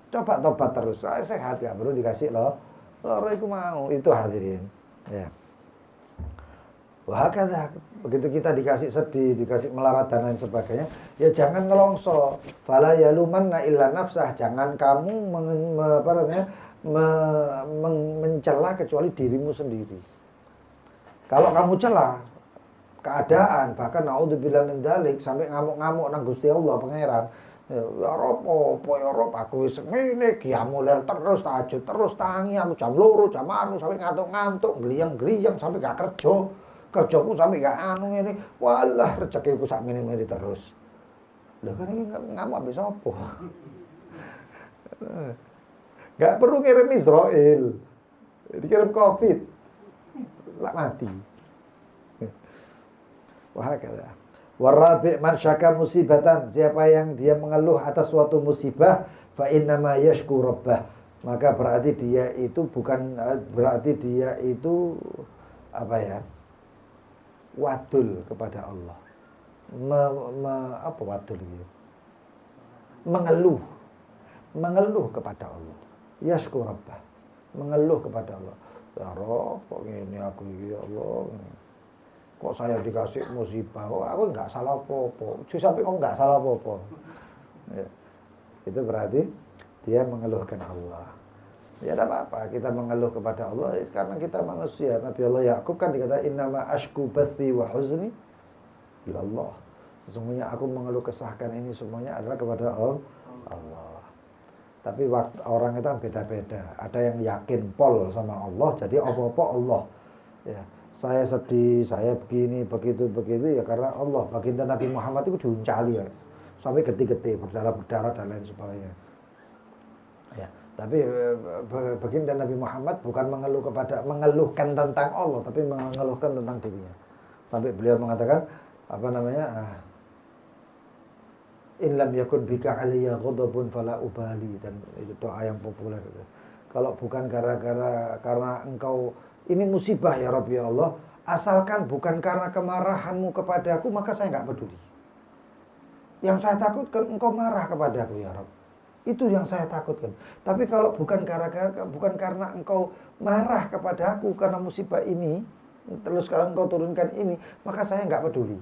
Coba tobat terus, lah sehat, gak perlu dikasih loro itu mau, itu hadirin. Ya. Wah, kata begitu kita dikasih sedih, dikasih melarat dan lain sebagainya, ya jangan nelongso. Fala yalumanna illa nafsah, jangan kamu mencela kecuali dirimu sendiri. Kalau kamu celah keadaan, bahkan naudzubillah min dzalik, sampai ngamuk-ngamuk nang Gusti Allah pangeran. Ya Rob, ya Rob, aku wis ngene qiyamul lail terus, tahajud terus, tangi aku jam 2, jam 6 sampai ngantuk-ngantuk, gliyang-gliyang sampai gak kerja. Kerjaku sampai gak anu ini, walah rezekiku sak mini-mini terus. Lah kan ini ngamuk ambek sapa? Gak perlu ngirim Israel. Dikirim Covid. Lah mati. Wah kata. Warabi man syaka musibatan, siapa yang dia mengeluh atas suatu musibah, fa inna ma yashku rabbah. Maka berarti dia itu apa ya? Wadul kepada Allah. Apa wadul itu? Mengeluh kepada Allah. Yashku rabbah. Mengeluh kepada Allah. Ya Rabb, kok ngene aku ya Allah. Kok saya dikasih musibah? Oh, aku enggak salah apa-apa. Sampai kok enggak salah apa-apa. Ya. Itu berarti dia mengeluhkan Allah. Ya tidak apa-apa, kita mengeluh kepada Allah karena kita manusia. Nabi Allah Ya'qub kan dikata innama ashku bathi wa huzni ila Allah. Sesungguhnya aku mengeluh kesahkan ini semuanya adalah kepada Allah. Tapi waktu orang itu kan beda-beda. Ada yang yakin pol sama Allah, jadi apa-apa Allah. Ya, saya sedih, saya begini, begitu ya karena Allah. Baginda Nabi Muhammad itu diuncali ya. Sampai getih-getih, berdarah-berdarah dan lain sebagainya. Ya. Tapi baginda Nabi Muhammad bukan mengeluhkan tentang Allah, tapi mengeluhkan tentang dirinya. Sampai beliau mengatakan in lam yakun bika alayya ghadabun fala ubali, dan itu doa yang populer itu. Kalau bukan karena engkau ini musibah ya Rabbi ya Allah, asalkan bukan karena kemarahanmu kepadaku, maka saya enggak peduli. Yang saya takutkan engkau marah kepadaku ya Rabb. Itu yang saya takutkan. Tapi kalau bukan karena engkau marah kepada aku karena musibah ini, terus kalau engkau turunkan ini, maka saya enggak peduli.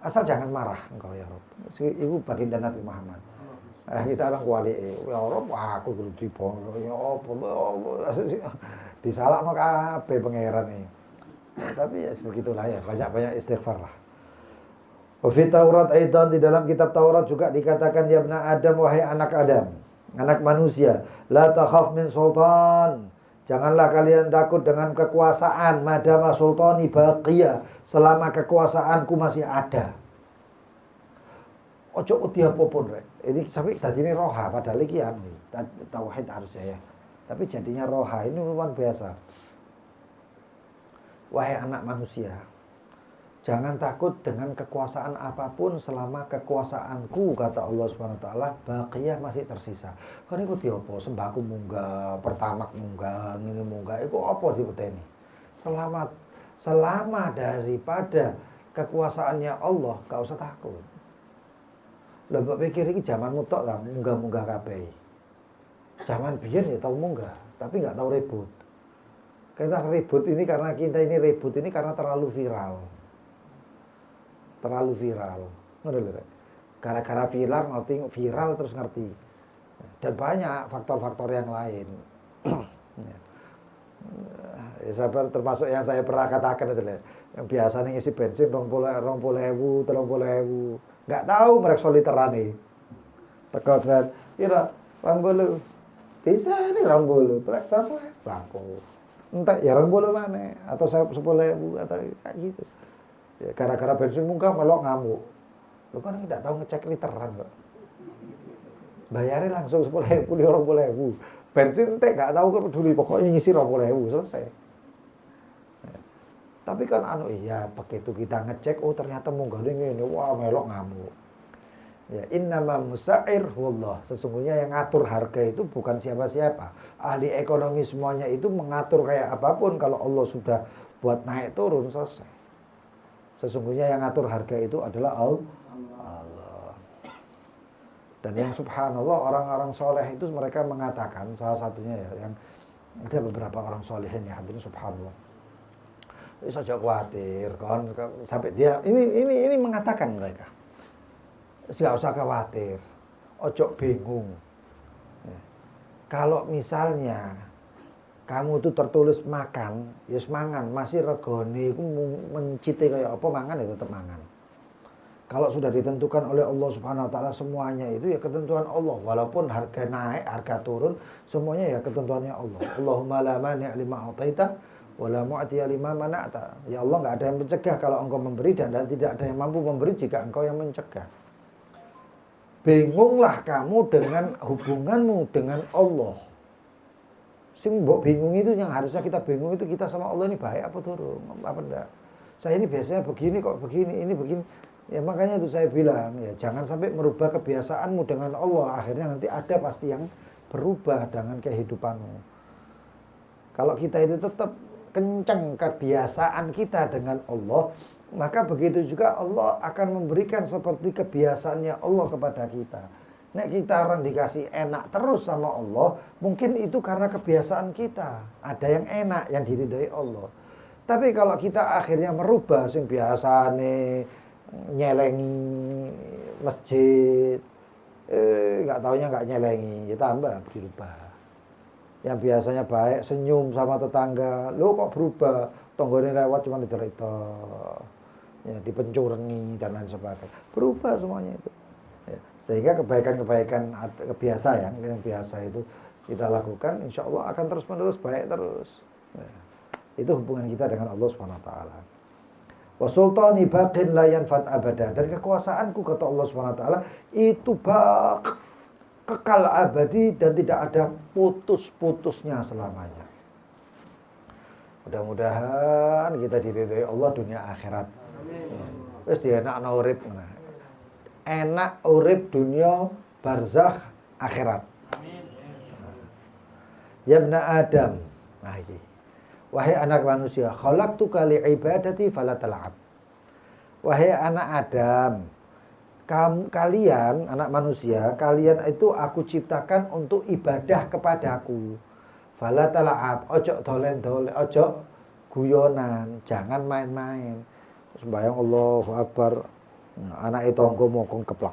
Asal jangan marah engkau ya Rabb. Itu baginda Nabi Muhammad. Kita orang kuali, ya Rabb, aku kudu dibong, ya Allah, disalahno kabeh pangeran iki. Tapi ya sebegitulah ya, banyak-banyak istighfar lah. Fi Taurat aidan, di dalam kitab Taurat juga dikatakan ya ibna Adam, wahai anak Adam, anak manusia, la takhaf min sultan. Janganlah kalian takut dengan kekuasaan, madama sultani baqiya, selama kekuasaanku masih ada. Ojo wedi apa-apa rek. Ini sampai dadine roha padahal iki tauhid harusnya ya. Tapi jadinya roha, ini luar biasa. Wahai anak manusia, Jangan takut dengan kekuasaan apapun selama kekuasaanku, kata Allah Subhanahu wa taala, baqiyah masih tersisa. Kan iku diopo? Sembahku munggah, pertamak munggah, ngene munggah, iku apa dipeteni? Selama daripada kekuasaannya Allah, gak usah takut. Lah mbok pikir iki jamanmu tok lah munggah-munggah kabeh. Zaman biyen ya tau munggah, tapi gak tau ribut. Kita ribut ini karena terlalu viral. Terlalu viral. Ngono lho. Gara-gara viral terus ngerti. Dan banyak faktor-faktor yang lain. Ya, termasuk yang saya pernah katakan itu yang biasanya ngisi bensin 20.000, 30.000. Enggak tahu mereka literane. Teko set, kira 20. Bisa nih 20, prek selesai. Laku. Entah ya 20 mana atau 10.000 atau kayak gitu. Ya, gara-gara bensin munggah melok ngamuk. Lu kan tidak tahu ngecek literan kok. Bayarnya langsung 10.000, 20.000. Bensin entek gak tahu kan peduli, pokoknya ngisi 20.000 selesai. Ya. Tapi kan iya begitu kita ngecek ternyata munggah ngene, wah melok ngamuk. Ya, innama musa'ir wallah. Sesungguhnya yang ngatur harga itu bukan siapa-siapa. Ahli ekonomi semuanya itu mengatur kayak apapun, kalau Allah sudah buat naik turun selesai. Sesungguhnya yang ngatur harga itu adalah Allah. Dan yang subhanallah orang-orang soleh itu mereka mengatakan, salah satunya ya, yang ada beberapa orang solehin ya hadirin subhanallah. Wis aja khawatir kon sampai dia ini mengatakan mereka. Enggak usah khawatir. Ojo bingung. Kalau misalnya kamu itu tertulis makan, ya mangan, masih regane iku mencite kaya apa mangan ya tetap mangan. Kalau sudah ditentukan oleh Allah Subhanahu wa taala semuanya itu ya ketentuan Allah, walaupun harga naik, harga turun, semuanya ya ketentuannya Allah. Allahumma la mani' lima ataita wa la mu'tiya lima mana'ta. Ya Allah, enggak ada yang mencegah kalau engkau memberi dan tidak ada yang mampu memberi jika engkau yang mencegah. Bingunglah kamu dengan hubunganmu dengan Allah. Sing mbok bingung itu, yang harusnya kita bingung itu kita sama Allah ini baik apa turun, apa enggak. Saya ini biasanya begini kok begini, ini begini. Ya makanya itu saya bilang, ya jangan sampai merubah kebiasaanmu dengan Allah. Akhirnya nanti ada pasti yang berubah dengan kehidupanmu. Kalau kita itu tetap kencang kebiasaan kita dengan Allah, maka begitu juga Allah akan memberikan seperti kebiasaannya Allah kepada kita. Nek kita orang dikasih enak terus sama Allah, mungkin itu karena kebiasaan kita. Ada yang enak, yang diridhoi Allah. Tapi kalau kita akhirnya merubah sing biasane nyelengi masjid, nggak taunya nggak nyelengi, ya tambah dirubah. Yang biasanya baik senyum sama tetangga, lo kok berubah? Tonggone lewat cuma itu, ya dipencurengi dan lain sebagainya. Berubah semuanya itu. Ya, sehingga kebaikan-kebaikan kebiasaan yang biasa itu kita lakukan, insya Allah akan terus menerus baik terus. Ya, itu hubungan kita dengan Allah Subhanahu Wa Taala. Wa sultani baqin la yanfat abada. Dan kekuasaanku, kata Allah Subhanahu Wa Taala, itu kekal abadi dan tidak ada putus-putusnya selamanya. Mudah-mudahan kita diridhoi Allah dunia akhirat. Wis dienakno urip. Enak urip dunia, barzakh, akhirat. Ya ibn Adam. Nah ini. Wahai anak manusia, khalaqtuka li'ibadati fala tal'ab. Wahai anak Adam, kalian anak manusia, kalian itu aku ciptakan untuk ibadah kepadaku. Fala tal'ab, ojo dolen-dolen, ojo guyonan, jangan main-main. Sembahyang Allahu Akbar. Anak itu tonggo mokong keplak.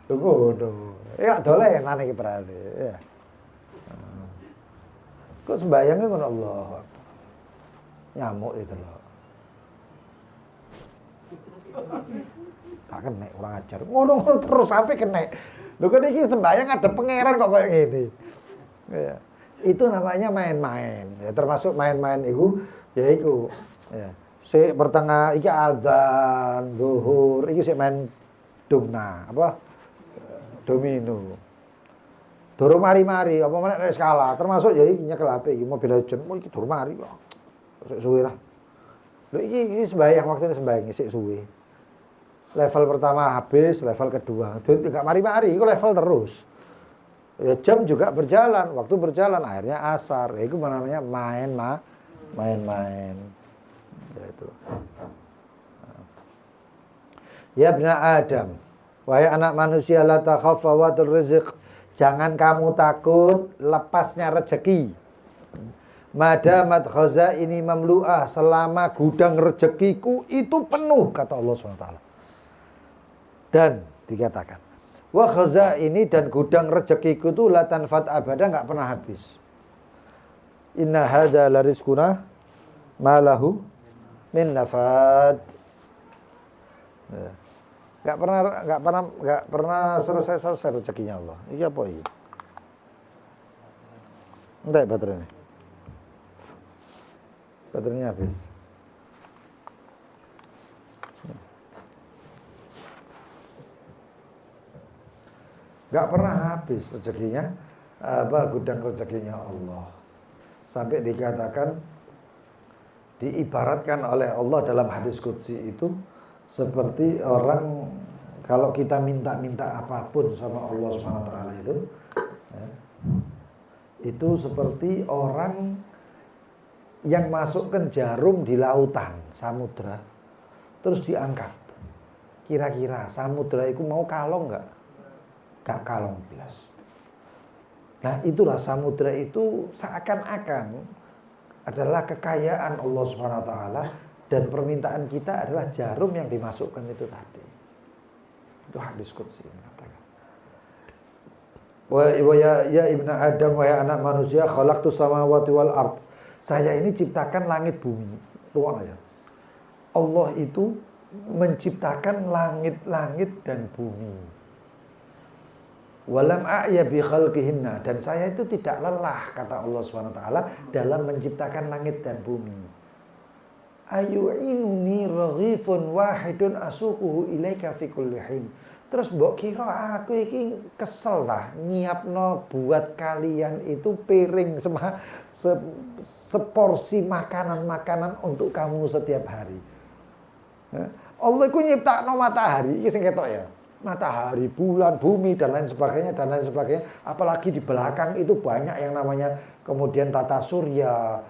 Lho ngono. Ya dolenan iki berarti, ya. Kok sembayangnya ngono Allah. Nyamuk itu loh. Tak kena orang ajar. Ngono-ngono terus sampai kena. Lho kan iki sembayang ada pangeran kok kayak gini. Ya. Itu namanya main-main. Ya termasuk main-main itu ya iku. Ya. Si pertengah iki adzan zuhur, iki sik main domna, apa? Domino. Durung mari-mari, apa meneh nek skala, termasuk ya iki nyekel HP iki Mobile Legends. Oh iki durung mari kok. Sik suwe lah. Lho iki sembahyang waktune sembahyang isik suwe. Level pertama habis, level kedua. Jadi enggak mari-mari, itu level terus. Ya jam juga berjalan, waktu berjalan, akhirnya asar. Ya, itu namanya main-main. Ya itu. Ya bna Adam, wahai anak manusia, la takhaf fawatul rizq. Jangan kamu takut lepasnya rezeki. Madamat khazaini mamlu'ah, selama gudang rezekiku itu penuh, kata Allah SWT. Dan dikatakan, wa khazaini, dan gudang rezekiku itu la tanfat abada, enggak pernah habis. Inna hadza la rizquna ma lahu min nafad. Enggak pernah selesai rezekinya Allah. Iki apa iki? Entek baterainya. Baterainya habis. Enggak pernah habis rezekinya, gudang rezekinya Allah. Sampai dikatakan, diibaratkan oleh Allah dalam hadis qudsi itu seperti orang kalau kita minta-minta apapun sama Allah SWT itu seperti orang yang masukkan jarum di lautan samudra terus diangkat. Kira-kira samudra itu mau kalong enggak? Enggak kalong belas. Nah, itulah samudra itu seakan-akan adalah kekayaan Allah SWT, dan permintaan kita adalah jarum yang dimasukkan itu tadi. Itu hadis qudsi mengatakan. Wa ya ibna Adam, wahai anak manusia, khalaqtus samawati wal ard. Saya ini ciptakan langit bumi. Luar ya. Allah itu menciptakan langit-langit dan bumi. Walam a'ya bi khalqihinna, dan saya itu tidak lelah, kata Allah SWT, dalam menciptakan langit dan bumi. Ayu'inuni raghifun wahidun asuquhu ilaika fi kulli hin. Terus mbok kira aku iki kesel lah nyiapno buat kalian itu piring seporsi makanan-makanan untuk kamu setiap hari. Allah iku nyiptakno matahari iki sing ketok ya. Matahari, bulan, bumi dan lain sebagainya. Apalagi di belakang itu banyak yang namanya kemudian tata surya,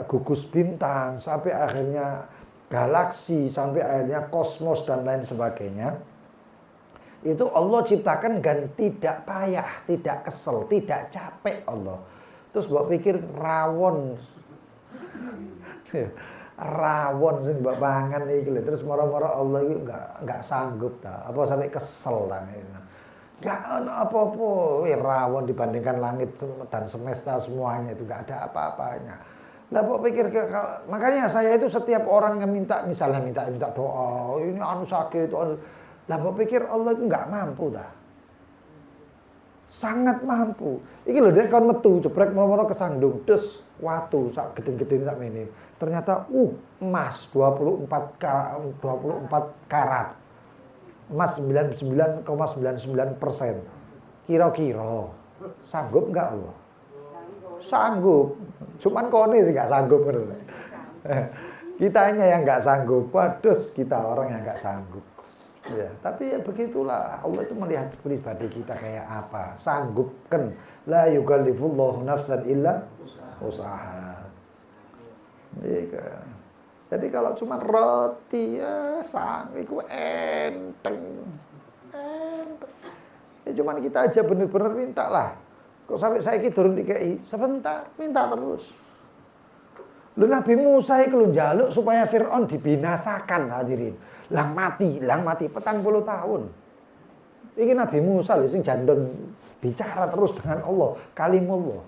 gugus bintang, sampai akhirnya galaksi, sampai akhirnya kosmos dan lain sebagainya. Itu Allah ciptakan dan tidak payah, tidak kesel, tidak capek Allah. Terus mbok pikir rawon sing mbok pangan iki lho, terus moro-moro Allah iki enggak sanggup ta, apa sampai kesel ta. Enggak ada apa-apa, rawon dibandingkan langit dan semesta semuanya itu enggak ada apa-apanya. Lah kok pikir makanya saya itu setiap orang yang minta doa, ini anu sakit itu. Lah kok pikir Allah itu enggak mampu dah. Sangat mampu. Iki lho dek kon metu jebrek moro-moro kesandung des watu sak gede-gede sak mene. Ternyata emas 24 karat. Emas 99,99%. Kira-kira sanggup enggak Allah? Sanggup. Cuman kone sih enggak sanggup. Kitanya yang enggak sanggup. Waduh, kita orang yang enggak sanggup. Ya, tapi ya begitulah. Allah itu melihat pribadi kita kayak apa. Sanggupkan. La yukallifullahu nafsan illa usaha. Jadi kalau cuma roti ya itu enteng. Ya cuman kita aja bener-bener minta lah. Kok sampai saya turun DKI sebentar, minta terus. Lu Nabi Musa itu lu njaluk supaya Fir'aun dibinasakan, hadirin. Lang mati 40 tahun. Ini Nabi Musa lho sing jandon bicara terus dengan Allah, kalimullah.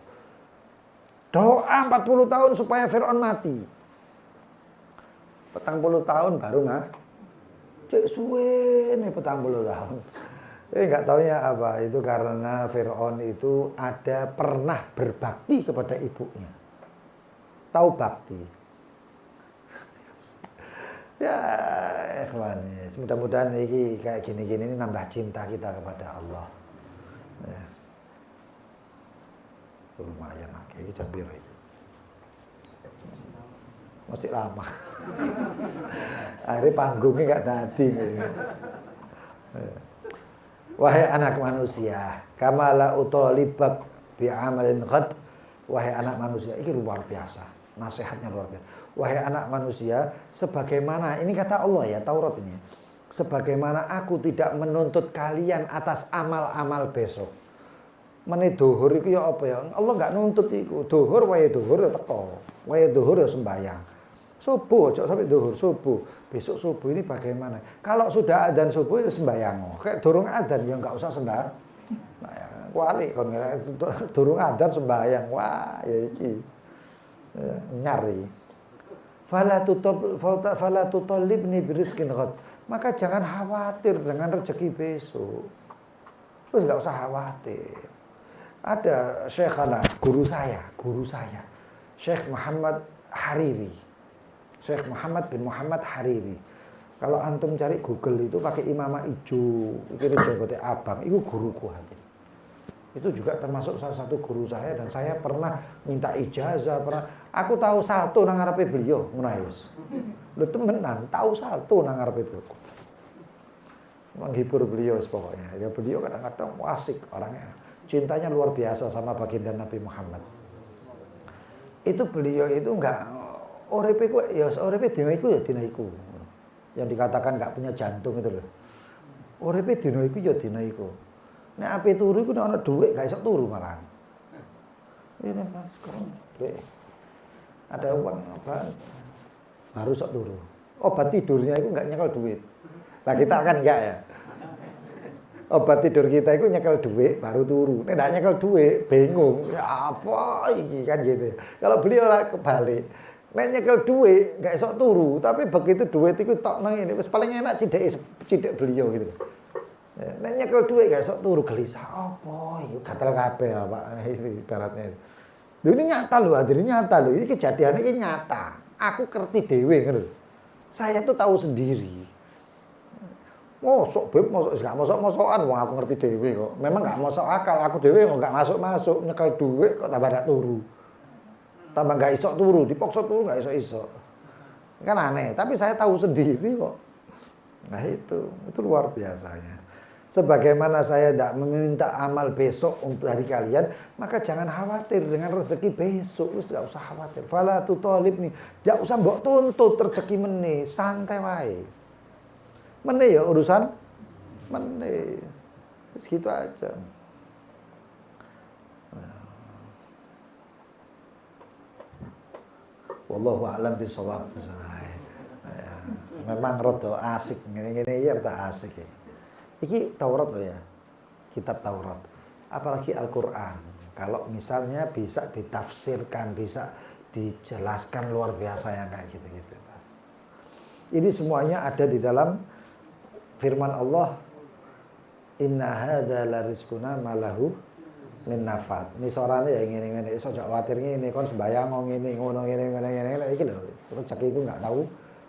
Doa 40 tahun supaya Fir'aun mati. 40 tahun baru cek suwe nih 40 tahun. Enggak taunya apa, itu karena Fir'aun itu pernah berbakti kepada ibunya. Tahu bakti. Ya, ikhwan, mudah-mudahan ini kayak gini-gini ini nambah cinta kita kepada Allah. Ya. Lumayan lagi, ini jam biru. masih lama. Akhirnya panggungnya nggak dadi. Wahai anak manusia, kamala utalibak bi amalin ghad. Wahai anak manusia, ini luar biasa. Nasihatnya luar biasa. Wahai anak manusia, sebagaimana ini kata Allah ya, Taurat ini. Sebagaimana aku tidak menuntut kalian atas amal-amal besok. Mene duhur iku ya apa ya? Allah enggak nuntut iku. Duhur wae duhur ya teko. Wae duhur ya sembayang. Subuh, ojo sampai duhur subuh. Besok subuh ini bagaimana? Kalau sudah adzan subuh itu sembayang. Kayak durung adzan ya enggak usah sembayang. Nah, ya, kuali kon durung adzan sembayang. Wah, ya iki. Ya, nyari. Fala tutallibni birizqin ghad. Maka jangan khawatir dengan rezeki besok. Terus enggak usah khawatir. Ada syekhana, guru saya, Syekh Muhammad Hariri. Syekh Muhammad bin Muhammad Hariri. Kalau antum cari Google itu pakai imamah ijo, itu jenggote abang, itu guruku hati. Itu juga termasuk salah satu guru saya dan saya pernah minta ijazah, aku tahu salto nang ngarepe beliau, ngono wis. Lho temenan, tahu salto nang ngarepe beliau. Menghibur beliau pokoknya. Ya beliau kadang-kadang asik orangnya. Cintanya luar biasa sama baginda Nabi Muhammad. Itu beliau itu enggak uripe ku ya uripe dina iku ya dina iku. Yang dikatakan enggak punya jantung itu loh. Uripe dina iku ya dina iku. Nek ape turu iku nek ana dhuwit gak iso turu malahan. Ini Mas sekarang ada uang apa baru sok turu. Obat tidurnya itu enggak nyekel duit. Nah kita kan enggak ya. Obat tidur kita itu nyekel duit baru turu. Nek ndak nyekel duit bingung. Ya apa iki kan gitu. Kalau beliau lah kebalik. Nek nyekel duit enggak esok turu, tapi begitu duit itu tok nang ini wis paling enak cidek beliau gitu. Nek nyekel duit enggak esok turu gelisah. Apa iki gatel kabeh Pak ini ibaratnya. Lho ini nyata lho, hadirnya nyata lho. Ini kejadiannya ini nyata. Aku ngerti dhewe ngono. Saya tuh tahu sendiri. Mosok beb, mosok gak mosok-mosokan wong aku ngerti dhewe kok. Memang gak mosok akal, aku dhewe kok gak masuk-masuk nyekel duit kok tambah dak turu. Tambah gak iso turu, dipaksa turu gak iso-iso. Kan aneh, tapi saya tahu sendiri kok. Nah itu luar biasanya. Sebagaimana saya tidak meminta amal besok untuk hari kalian, maka jangan khawatir dengan rezeki besok. Wis gak usah khawatir. Fala tutalibni, gak usah mbok tuntut rezeki meneh, santai wae. Meneh ya urusan meneh. Segitu aja. Wallahu a'lam bishawab. Memang rada asik ngene-ngene ya rada asik ya. Iki Taurat loh ya. Kitab Taurat. Apalagi Al-Qur'an. Kalau misalnya bisa ditafsirkan, bisa dijelaskan luar biasa yang kayak gitu-gitu. Ini semuanya ada di dalam firman Allah, inna hadza la rizquna malahu min nafat. Ini sorane ya ngene-ngene, iso aja kuwatir ngene kon sembayang ngene ngono ngene iki lho. Rezekiku enggak tahu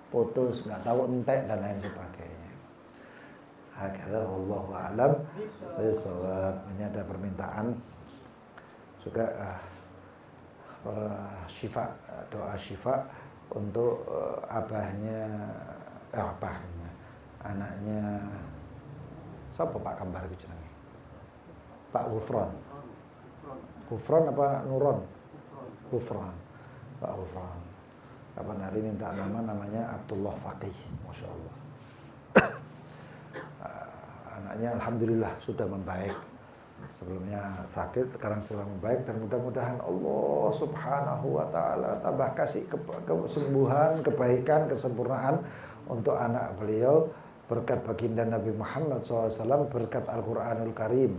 putus, enggak tahu entek dan lain sebagainya. Hakala wallahu a'lam bishawab. Ini ada permintaan juga syifa, doa syifa untuk anaknya siapa Pak Kambar itu jenenge? Pak Gufron. Gufron apa Nuron? Gufron. Pak Gufron. Kapan hari minta namanya Abdullah Faqih, Masya Allah. Anaknya alhamdulillah sudah membaik. Sebelumnya sakit, sekarang sudah membaik dan mudah-mudahan Allah Subhanahu wa taala tambah kasih kesembuhan, kebaikan, kesempurnaan untuk anak beliau berkat baginda Nabi Muhammad SAW, berkat Al-Qur'anul Karim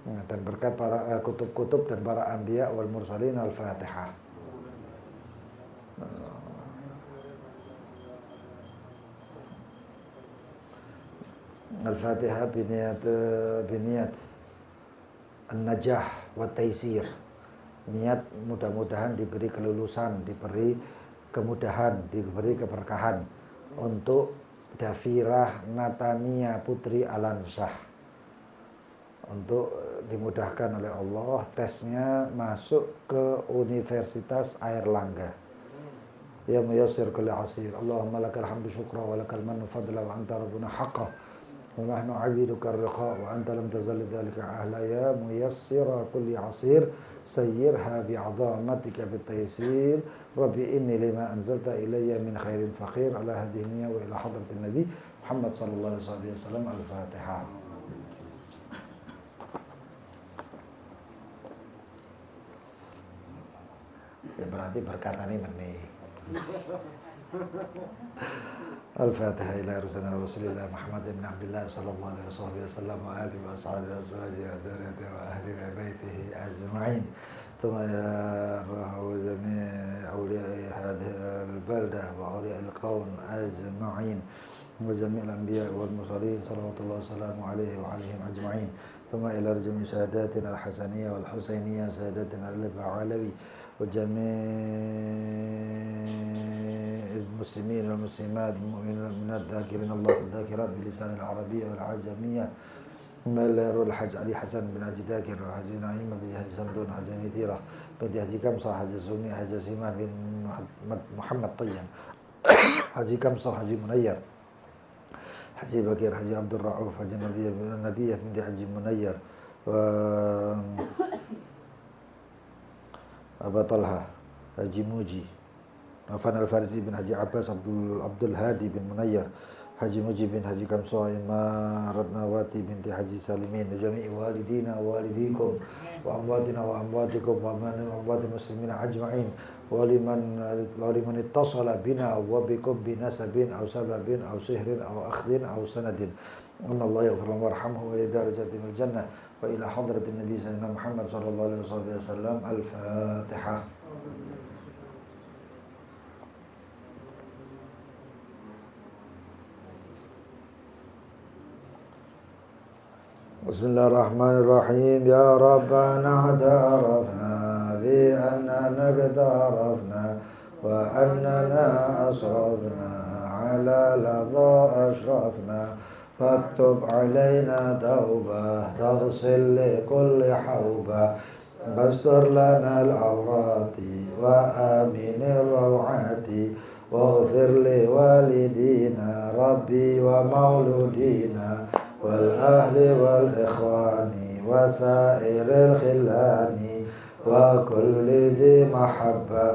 dan berkat para kutub-kutub dan para anbiya wal mursalin. Al-Fatihah. Al-Fatihah biniyat an-najah wa taisir. Niat mudah-mudahan diberi kelulusan, diberi kemudahan, diberi keberkahan untuk Dafirah Natania Putri Alansyah, untuk dimudahkan oleh Allah tesnya masuk ke Universitas Airlangga. يا ميسر كل عسير اللهم لك الحمد شكرا ولك المن فضلا وأنت ربنا حقا ونحن عبيدك الرقاء وأنت لم تزل ذلك أهلا يا ميسر كل عسير سيرها بعظمتك بالتيسير ربي إني لما أنزلت إلي من خير فقير على هذه النية وإلى حضرة النبي محمد صلى الله عليه وسلم. الفاتحة. Ya berarti berkata ini menih. Al-Fatihah ila Rasulullah Muhammad ibn Abdullah sallallahu alaihi wasallam wa alihi wa sahbihi wa azwajihi wa ahli baitihi ajma'in. Thumma ya rahu jami' awliya hadhihi al-balda wa awliya al-qawn ajma'in wa jami' al-anbiya wal mursalin sallallahu alaihi wa alihim ajma'in. Thumma ila jami' sahadatina al-hasaniyah wal husainiyah sahadatina al-ba'alawi وجميع المسلمين والمسلمات المؤمنين والمؤمنات الذاكرين الله الذاكرات بلسان العربية والعجمية مال الحاج علي حسن بن حاج ذاكر وحاج نعيم بن حاج سمدون حاج مثيرة بنت حاج كمصة حاج سمي حاج سيما بن محمد طيب حاج كمصة حاج منير حاج بكير حاج عبد الرؤوف حاج النبي بنت حاج منير Aba Talha, Haji Muji, Nafan Al-Farzi bin Haji Abbas, Abdul Hadi bin Munayyar, Haji Muji bin Haji Kamso, Ima Ratnawati binti Haji Salimin, Jami'i walidina wa walidikum, wa amwatina wa amwatikum, wa amwati muslimina ajma'in, wa liman ittasala bina wa bikum binasabin, aw sababin, aw sihrin, aw akhdin, aw sanadin. Inna Allah yaghfirullahu warhamhu wa yadarajatim al-jannah. وإلى حضرة النبي سيدنا محمد صلى الله عليه وسلم. الفاتحة. بسم الله الرحمن الرحيم. يا ربنا اعترفنا بأننا اقترفنا وأننا أسرفنا على لظى أشرفنا فاكتب علينا توبة تغسل لكل حوبة واستر لنا العورات وآمن الروعات واغفر لوالدينا ربي ومولودينا والأهل والإخوان وسائر الخلان وكل ذي محبة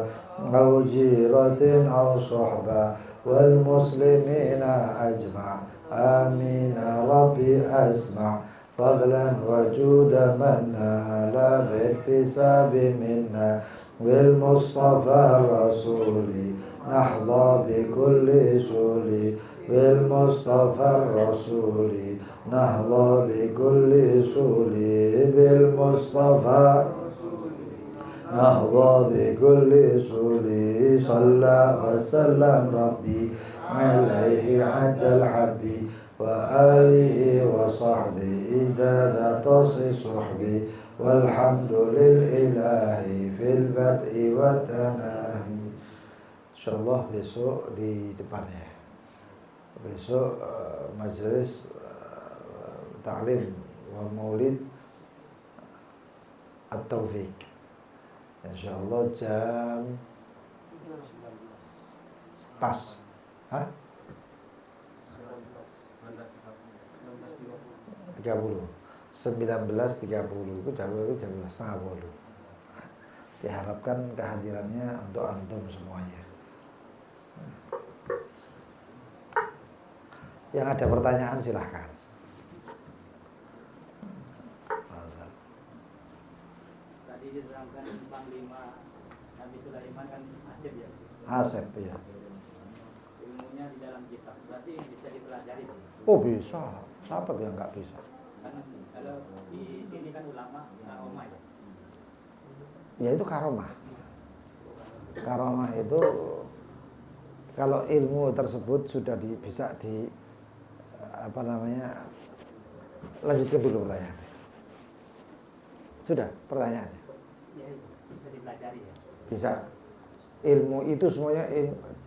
أو جيرة أو صحبة والمسلمين أجمع آمين ربي أسمع فضلا وجودا منا لا باكتساب منا بالمصطفى الرسول نحظى بكل سول بالمصطفى الرسول نحظى بكل سول بالمصطفى نحظى بكل سول صلى وسلم ربي عليه عد الحب وآله وصحبه إدادة صحبه والحمد لله في البدء والتناهي. Insyaallah besok di depannya. Besok majelis ta'lim wal maulid at-taufiq. Insyaallah jam pas. Hah? 19.30 itu jam 19.30. Diharapkan kehadirannya untuk antum semuanya. Yang ada pertanyaan silahkan. Tadi diterangkan Panglima Nabi Sulaiman kan Asep ya? Asep ya. Ilmunya di dalam kitab, berarti bisa dipelajari. Oh bisa, siapa yang nggak bisa? Kan kalau di sini kan ulama karomah ya. Ya itu karomah. Karomah itu kalau ilmu tersebut sudah bisa di lanjutkan dulu pertanyaan. Sudah pertanyaannya? Ya, bisa dipelajari ya. Bisa. Ilmu itu semuanya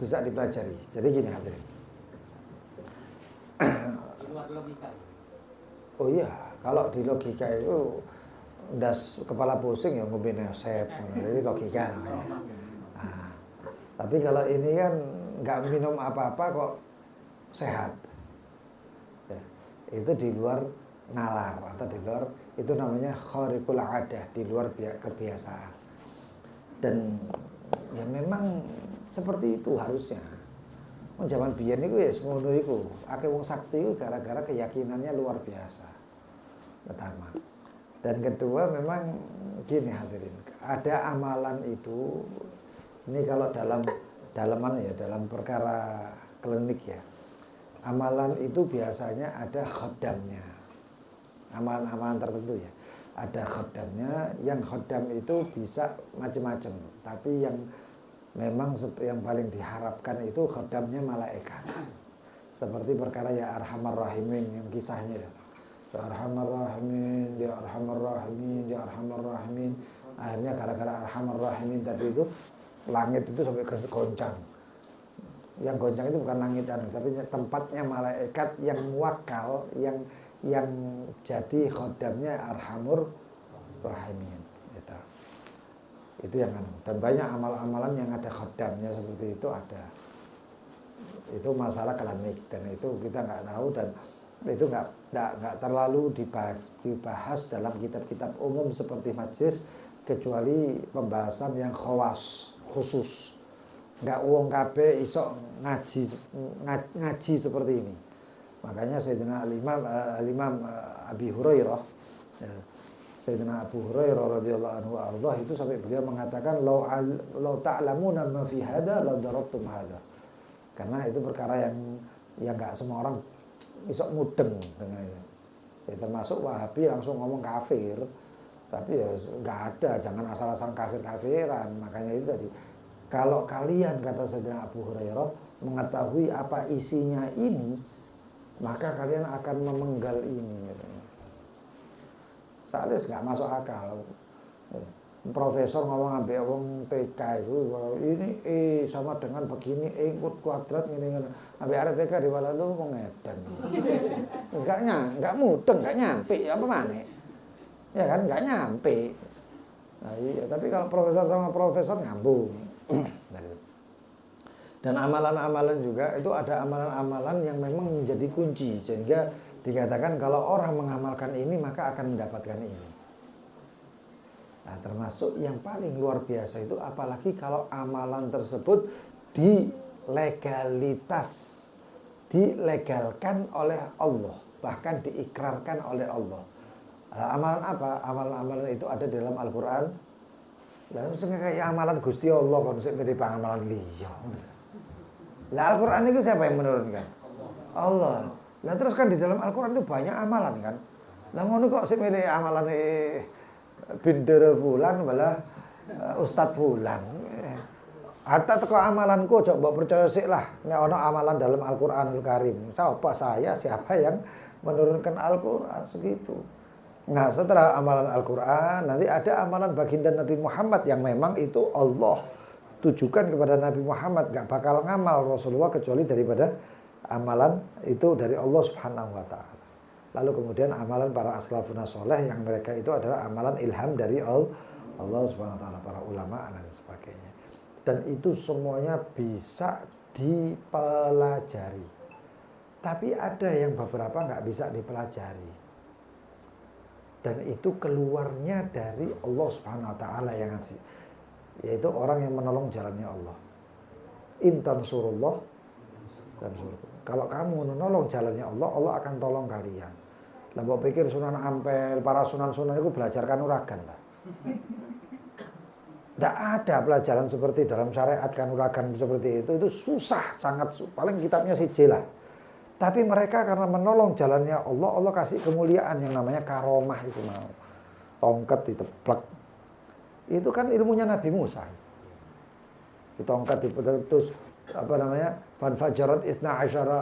bisa dipelajari. Jadi gini hadirin. Di luar logika. Oh iya, kalau di logika itu kepala pusing ya ngombe nesep, jadi logika namanya. Nah, Tapi kalau ini kan nggak minum apa-apa kok sehat. Ya, itu di luar nalar atau di luar, itu namanya khariqul adah, di luar kebiasaan. Dan ya memang seperti itu harusnya. Zaman biyen niku ya ngono iku. Akeh wong sakti iku gara-gara keyakinannya luar biasa. Pertama. Dan kedua memang gini hadirin, ada amalan itu, ini kalau dalam perkara klinik ya, amalan itu biasanya ada khodamnya, amalan-amalan tertentu ya, ada khodamnya. Yang khodam itu bisa macam-macam, tapi yang memang yang paling diharapkan itu khodamnya malaikat, seperti perkara ya Arhamar Rahimin yang kisahnya ya. Ya Arhamar Rahimin, ya Arhamar Rahimin, ya Arhamar Rahimin. Akhirnya gara-gara Arhamar Rahimin tadi itu langit itu sampai goncang. Yang goncang itu bukan langitan, tapi tempatnya malaikat yang muwakkal, yang jadi khodamnya Arhamur Rahimin. Gitu. Itu yang dan banyak amal-amalan yang ada khodamnya seperti itu ada. Itu masalah klinik dan itu kita nggak tahu dan itu nggak terlalu dibahas dalam kitab-kitab umum seperti majlis, kecuali pembahasan yang khusus. Nggak wong kabeh iso ngaji seperti ini. Makanya Sayyidina Al-Imam Abi Hurairah, Sayyidina Abu Hurairah radhiyallahu anhu ardah itu sampai beliau mengatakan law ta'lamuna ma fi hada la darabtum hada. Karena itu perkara yang nggak semua orang isok mudeng dengan itu. Ya, termasuk Wahabi langsung ngomong kafir, tapi ya nggak ada, jangan asal-asalan kafir-kafiran. Makanya itu tadi, kalau kalian kata Sayyidina Abu Hurairah mengetahui apa isinya ini, maka kalian akan memenggal ini. Salis nggak masuk akal. Profesor ngomong ambek wong TK itu ini sama dengan begini ikut kuadrat ini ambek arek TK diwala lu wong edan. Enggak mudeng, enggak nyampe apa maneh. Ya kan enggak nyampe. Nah, iya, tapi kalau profesor sama profesor nyambung. Dan amalan-amalan juga itu ada amalan-amalan yang memang menjadi kunci sehingga dikatakan kalau orang mengamalkan ini maka akan mendapatkan ini. Nah, termasuk yang paling luar biasa itu apalagi kalau amalan tersebut dilegalkan oleh Allah, bahkan diikrarkan oleh Allah. Nah, amalan apa? Amalan-amalan itu ada di dalam Al-Qur'an. Lah sing kayak amalan Gusti Allah kon sik mirip amalan liya. Lah Al-Qur'an itu siapa yang menurunkan? Allah. Lah terus kan di dalam Al-Qur'an itu banyak amalan kan. Lah ngono kok sik mirip amalane Bindara fulan malah Ustadz fulan. Hatta teko amalanku coba percaya sik lah nek ana amalan dalam Al-Qur'anul Karim. Siapa yang menurunkan Al-Qur'an segitu. Nah, setelah amalan Al-Qur'an nanti ada amalan baginda Nabi Muhammad yang memang itu Allah tujukan kepada Nabi Muhammad, gak bakal ngamal Rasulullah kecuali daripada amalan itu dari Allah Subhanahu wa taala. Lalu kemudian amalan para aslafun soleh yang mereka itu adalah amalan ilham dari Allah Subhanahu wa taala, para ulama dan sebagainya. Dan itu semuanya bisa dipelajari. Tapi ada yang beberapa nggak bisa dipelajari. Dan itu keluarnya dari Allah Subhanahu wa taala yang ngasih. Yaitu orang yang menolong jalannya Allah. Intan surullah dan surullah. Kalau kamu menolong jalannya Allah, Allah akan tolong kalian. Lah mbok pikir Sunan Ampel, para sunan-sunan itu belajar kanuragan lah. Tidak ada pelajaran seperti dalam syariat kanuragan seperti itu susah, sangat paling kitabnya siji lah. Tapi mereka karena menolong jalannya Allah, Allah kasih kemuliaan yang namanya karomah itu mau. Tongkat diteplek. Itu kan ilmunya Nabi Musa. Di tongkat terus apa namanya? Fanfajarat itsna asyara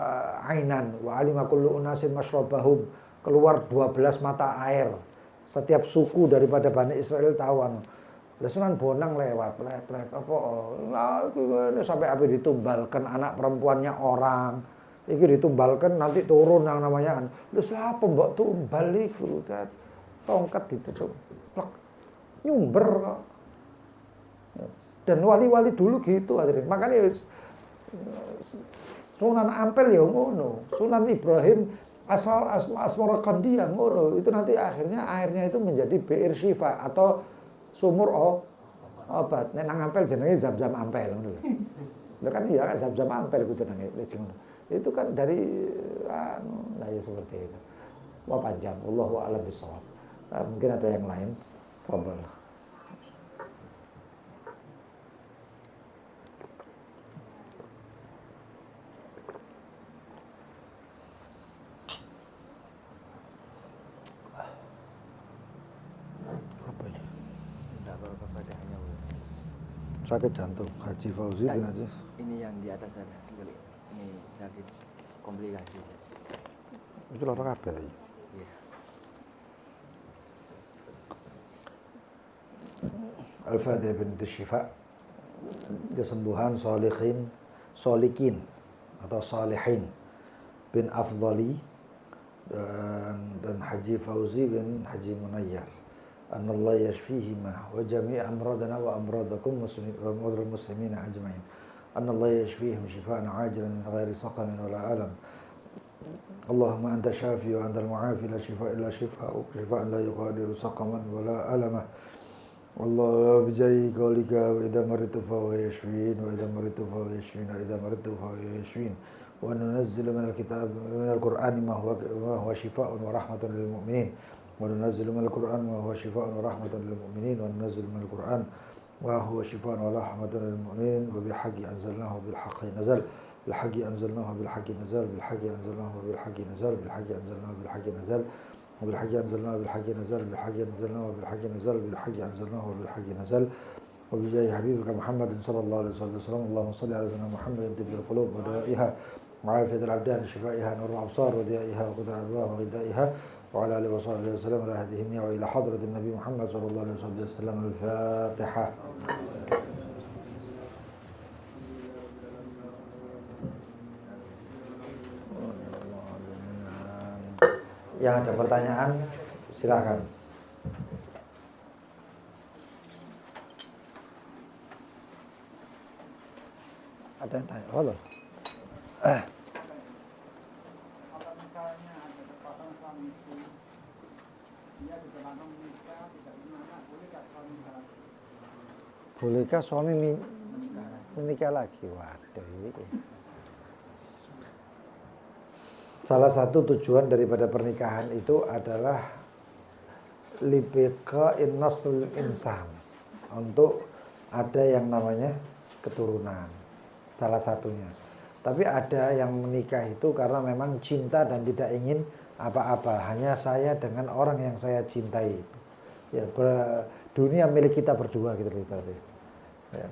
ainan wa alima kullu unasin masyrabahum. Keluar 12 mata air. Setiap suku daripada Bani Israel tahuan. Lesunan Bonang lewat, plek apa sampai apa ditumbalkan anak perempuannya orang. Iki ditumbalkan nanti turun yang namanya. Lha sapa mbok tumbal iku? Tongkat ditutup. Plek. Nyumber kok. Dan wali-wali dulu gitu hadirin. Makanya Sunan Ampel ya ngono, Sunan Ibrahim Asmarakandi yang ngono. Itu nanti akhirnya airnya itu menjadi bi'r syifa atau sumur obat. Nek nang Ampel jenenge Zam-Zam Ampel ngono lho. Lho kan iya kan Zam-Zam Ampel ku jenenge ngono. Itu kan dari nah ya seperti itu. Wah panjang, wallahu a'lam bishawab. Mungkin ada yang lain. Fadhal. Apa ini? Tidak apa-apa padanya. Sakit jantung. Haji Fauzi bin Haji. Ini yang di atas ada. Ini sakit komplikasi. Itu lara kabeh tadi. Iya. Al-Fatihah binti Syifa. Kesembuhan solikin atau salihin bin Afdali dan Haji Fauzi bin Haji Munayyar. Anallah yashfihima wa jami' amradana wa amradakum wa amradal muslimina ajma'in. Anallah yashfihim shifaan ajilan min ghairi saqamin wala alam. Allahumma anta syafi wa antal mu'afi la shifa illa shifa'uk shifaan la yughadiru saqaman wala alama. Allah bijahi qaulika wa idza maritu fa huwa yashfin wa idza maritu fa huwa yashfin wa idza maritu fa huwa yashfin wa nunazzilu minal kitab minal qur'ani ma huwa shifaa'un wa rahmatun lil mu'minin wa nunazzilu minal qur'ani ma huwa shifaa'un wa rahmatun lil mu'minin wa nunazzilu minal qur'ani ma huwa shifaa'un wa rahmatun lil mu'minin wa bihaqqi anzalnahu bil haqqi nazal bil haqqi anzalnahu bil haqqi nazal bil haqqi anzalnahu bil haqqi nazal bil haqqi anzalnahu bil haqqi nazal وبالحق أنزلناه وبالحق نزل بالحق أنزلناه وبالحق نزل بالحق أنزلناه وبالحق نزل وبجاه حبيبك محمد صلى الله عليه وسلم اللهم صل على سيدنا محمد طب القلوب ودوائها وعافية الأبدان شفائها نور الأبصار وديائها وقدر الأرواح وغذائها وعلى آله وصحبه وسلم على هذه النية وإلى حضرة النبي محمد صلى الله عليه وسلم الفاتحة. Yang ada pertanyaan silakan. Ada yang tanya? Halo. Bolehkah suami menikah lagi? Waduh. Salah satu tujuan daripada pernikahan itu adalah libiqa'in nasl insan, untuk ada yang namanya keturunan, salah satunya. Tapi ada yang menikah itu karena memang cinta dan tidak ingin apa-apa, hanya saya dengan orang yang saya cintai. Ya, dunia milik kita berdua gitu loh. Ya.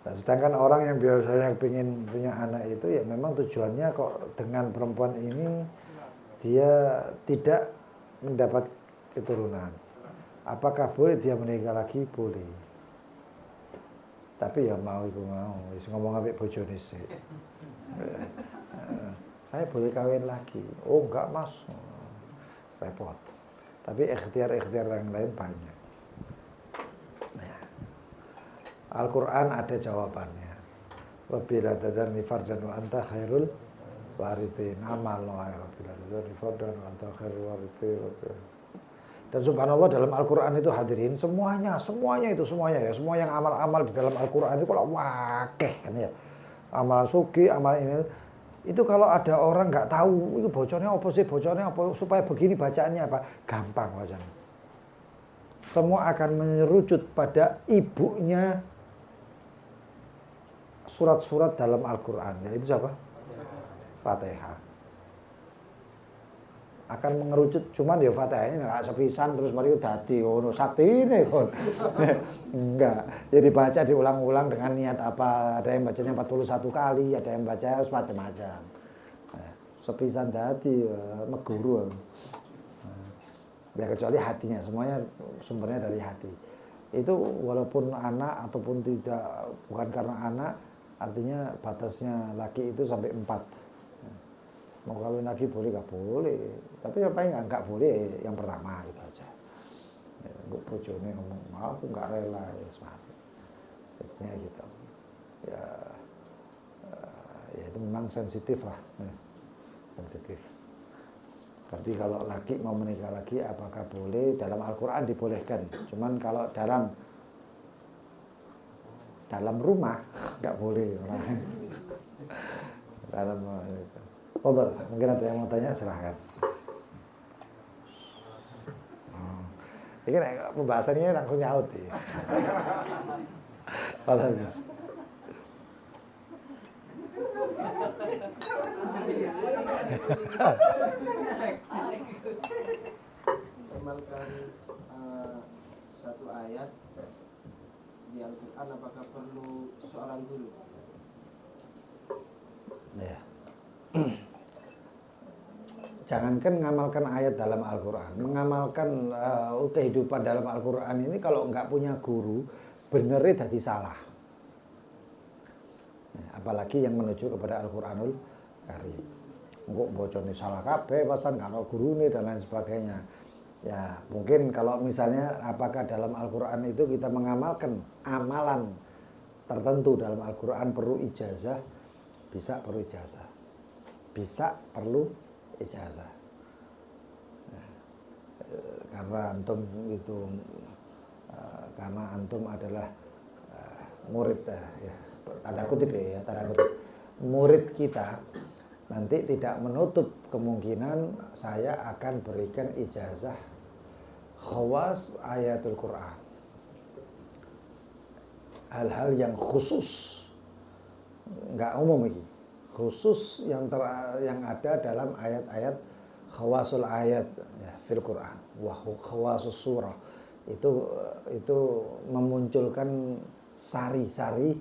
Nah, sedangkan orang yang biasanya ingin punya anak itu ya memang tujuannya kok dengan perempuan ini dia tidak mendapat keturunan. Apakah boleh dia menikah lagi? Boleh. Tapi ya mau iku mau, wis ngomong ambek bojone sik. Saya boleh kawin lagi. Oh enggak Mas. Repot. Tapi ikhtiar-ikhtiar yang lain banyak. Al-Quran ada jawabannya. Wabila tadarni fardan wa anta khairul warithin. Amal wabila tadarni fardan wa anta khairul warithin. Dan subhanallah dalam Al-Quran itu hadirin semuanya ya. Semua yang amal-amal di dalam Al-Quran itu kalau wakeh kan ya. Amal sugi, amal ini. Itu kalau ada orang nggak tahu itu bocornya apa supaya begini bacaannya apa, gampang bacanya. Semua akan merucut pada ibunya surat-surat dalam Al-Quran, yaitu siapa? Fatihah. Akan mengerucut, cuman ya Fatihah ini nggak sepisan terus mari dadi ono saktine kon. Enggak. Jadi baca diulang-ulang dengan niat apa? Ada yang bacanya 41 kali, ada yang baca macam-macam. Sepisan dadi meguru. Ya kecuali hatinya, semuanya sumbernya dari hati. Itu walaupun anak ataupun tidak, bukan karena anak, artinya batasnya laki itu sampai 4. Mau kawin lagi boleh gak boleh, tapi apa yang nggak boleh yang pertama gitu aja. Ya, bojone ngomong aku nggak rela ya, Biasanya gitu. Ya, ya itu memang sensitif lah, sensitif. Tapi kalau laki mau menikah lagi, apakah boleh? Dalam Al-Quran dibolehkan. Cuman kalau dalam rumah nggak boleh. Dalam itu. Mungkin ada yang mau tanya, silahkan. Ini pembahasannya langsung nyaut ya. Bagus. Amalkan satu ayat di Al-Quran, apakah perlu soalan dulu? Ya. Jangankan mengamalkan ayat dalam Al-Quran, mengamalkan kehidupan dalam Al-Quran ini kalau nggak punya guru, benernya jadi salah. Apalagi yang menuju kepada Al-Quranul Karim. Engkau bocone salah kabeh, pasan kalau guru ini dan lain sebagainya. Ya mungkin kalau misalnya apakah dalam Al-Quran itu kita mengamalkan amalan tertentu dalam Al-Quran perlu ijazah, bisa perlu ijazah, bisa perlu ijazah. Karena antum itu karena antum adalah murid ya, tanda kutip ya, tanda kutip murid kita, nanti tidak menutup kemungkinan saya akan berikan ijazah khawas ayatul Quran, hal-hal yang khusus, nggak umum ini, khusus yang ada dalam ayat-ayat khawasul ayat ya, fil Quran, wa khawasus surah, itu memunculkan sari-sari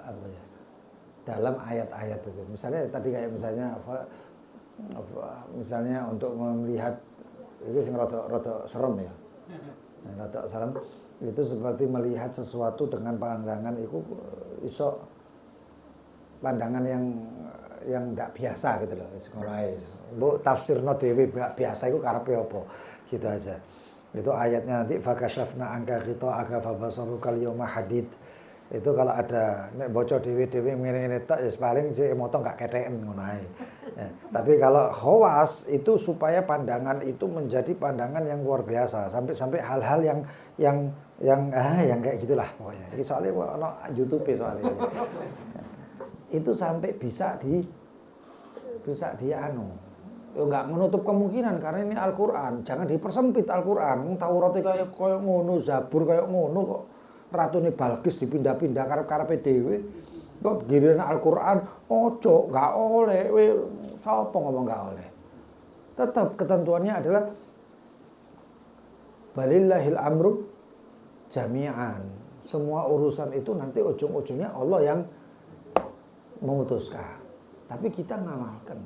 apa ya, dalam ayat-ayat itu. Misalnya tadi kayak misalnya untuk melihat itu sing rada serem ya. Rada serem itu seperti melihat sesuatu dengan pandangan itu iso pandangan yang tidak biasa gitu loh. Mbok tafsirno dhewe biasa itu karepe apa? Gitu aja. Itu ayatnya nanti fakashafna angka ghita'aka fabasarukal yawma hadid. Itu kalau ada nek bocah dhewe-dhewe ngene-ngene tok ya paling sik motong gak keteken ngono ae. Ya, tapi kalau khawas itu supaya pandangan itu menjadi pandangan yang luar biasa sampai hal-hal yang kayak gitulah pokoknya. Ini soalnya ono YouTube soalnya. Itu sampai bisa anu. Ya enggak menutup kemungkinan karena ini Al-Qur'an. Jangan dipersempit Al-Qur'an. Taurat kayak ngono, Zabur kayak ngono kok. Ratune Balkis dipindah-pindah karep-karepe dhewe. Kok giliran Al-Qur'an ojo, enggak oleh. Sapa ngomong enggak oleh. Tetap ketentuannya adalah balillahil amru jami'an. Semua urusan itu nanti ujung-ujungnya Allah yang memutuskan. Tapi kita ngamalkan.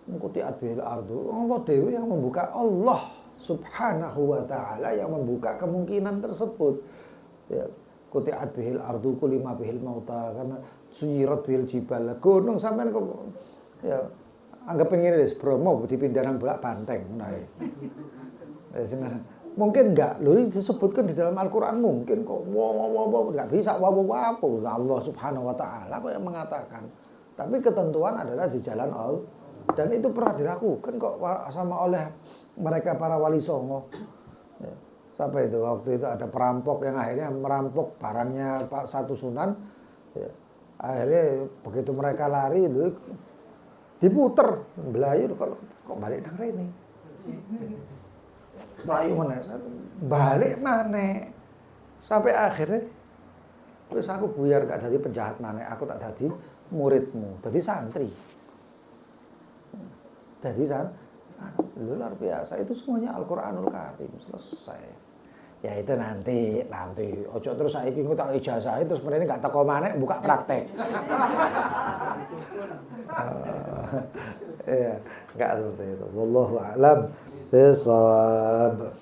Mengikuti adbil ardu. Allah dewi yang membuka, Allah subhanahu wa ta'ala yang membuka kemungkinan tersebut. Ya, kuti'at bihil ardu kulima bihil mauta karena suyirat bihil jibal. Gunung sampean kok ya anggap pengen wis Bromo dipindah nang bolak Banteng. Nah, mungkin enggak, loh disebutkan di dalam Al-Quran mungkin kok enggak bisa Allah subhanahu wa ta'ala kok yang mengatakan. Tapi ketentuan adalah di jalan Allah. Dan itu pernah dilakukan kok sama oleh mereka para wali songo. Ya. Sampai itu waktu itu ada perampok yang akhirnya merampok barangnya Pak Satu Sunan. Ya. Akhirnya begitu mereka lari itu diputer belayur kok balik nang rene. Melayu mana? Balik mana? Sampai akhirnya terus aku buyar gak jadi penjahat mana? Aku tak jadi muridmu, jadi santri. Jadi luar biasa itu semuanya Al-Qur'anul Karim selesai. Ya itu nanti ojo terus saiki engko tak ijazah terus menene gak teko maneh buka praktek. Iya, enggak seperti itu. Wallahu a'lam bishawab.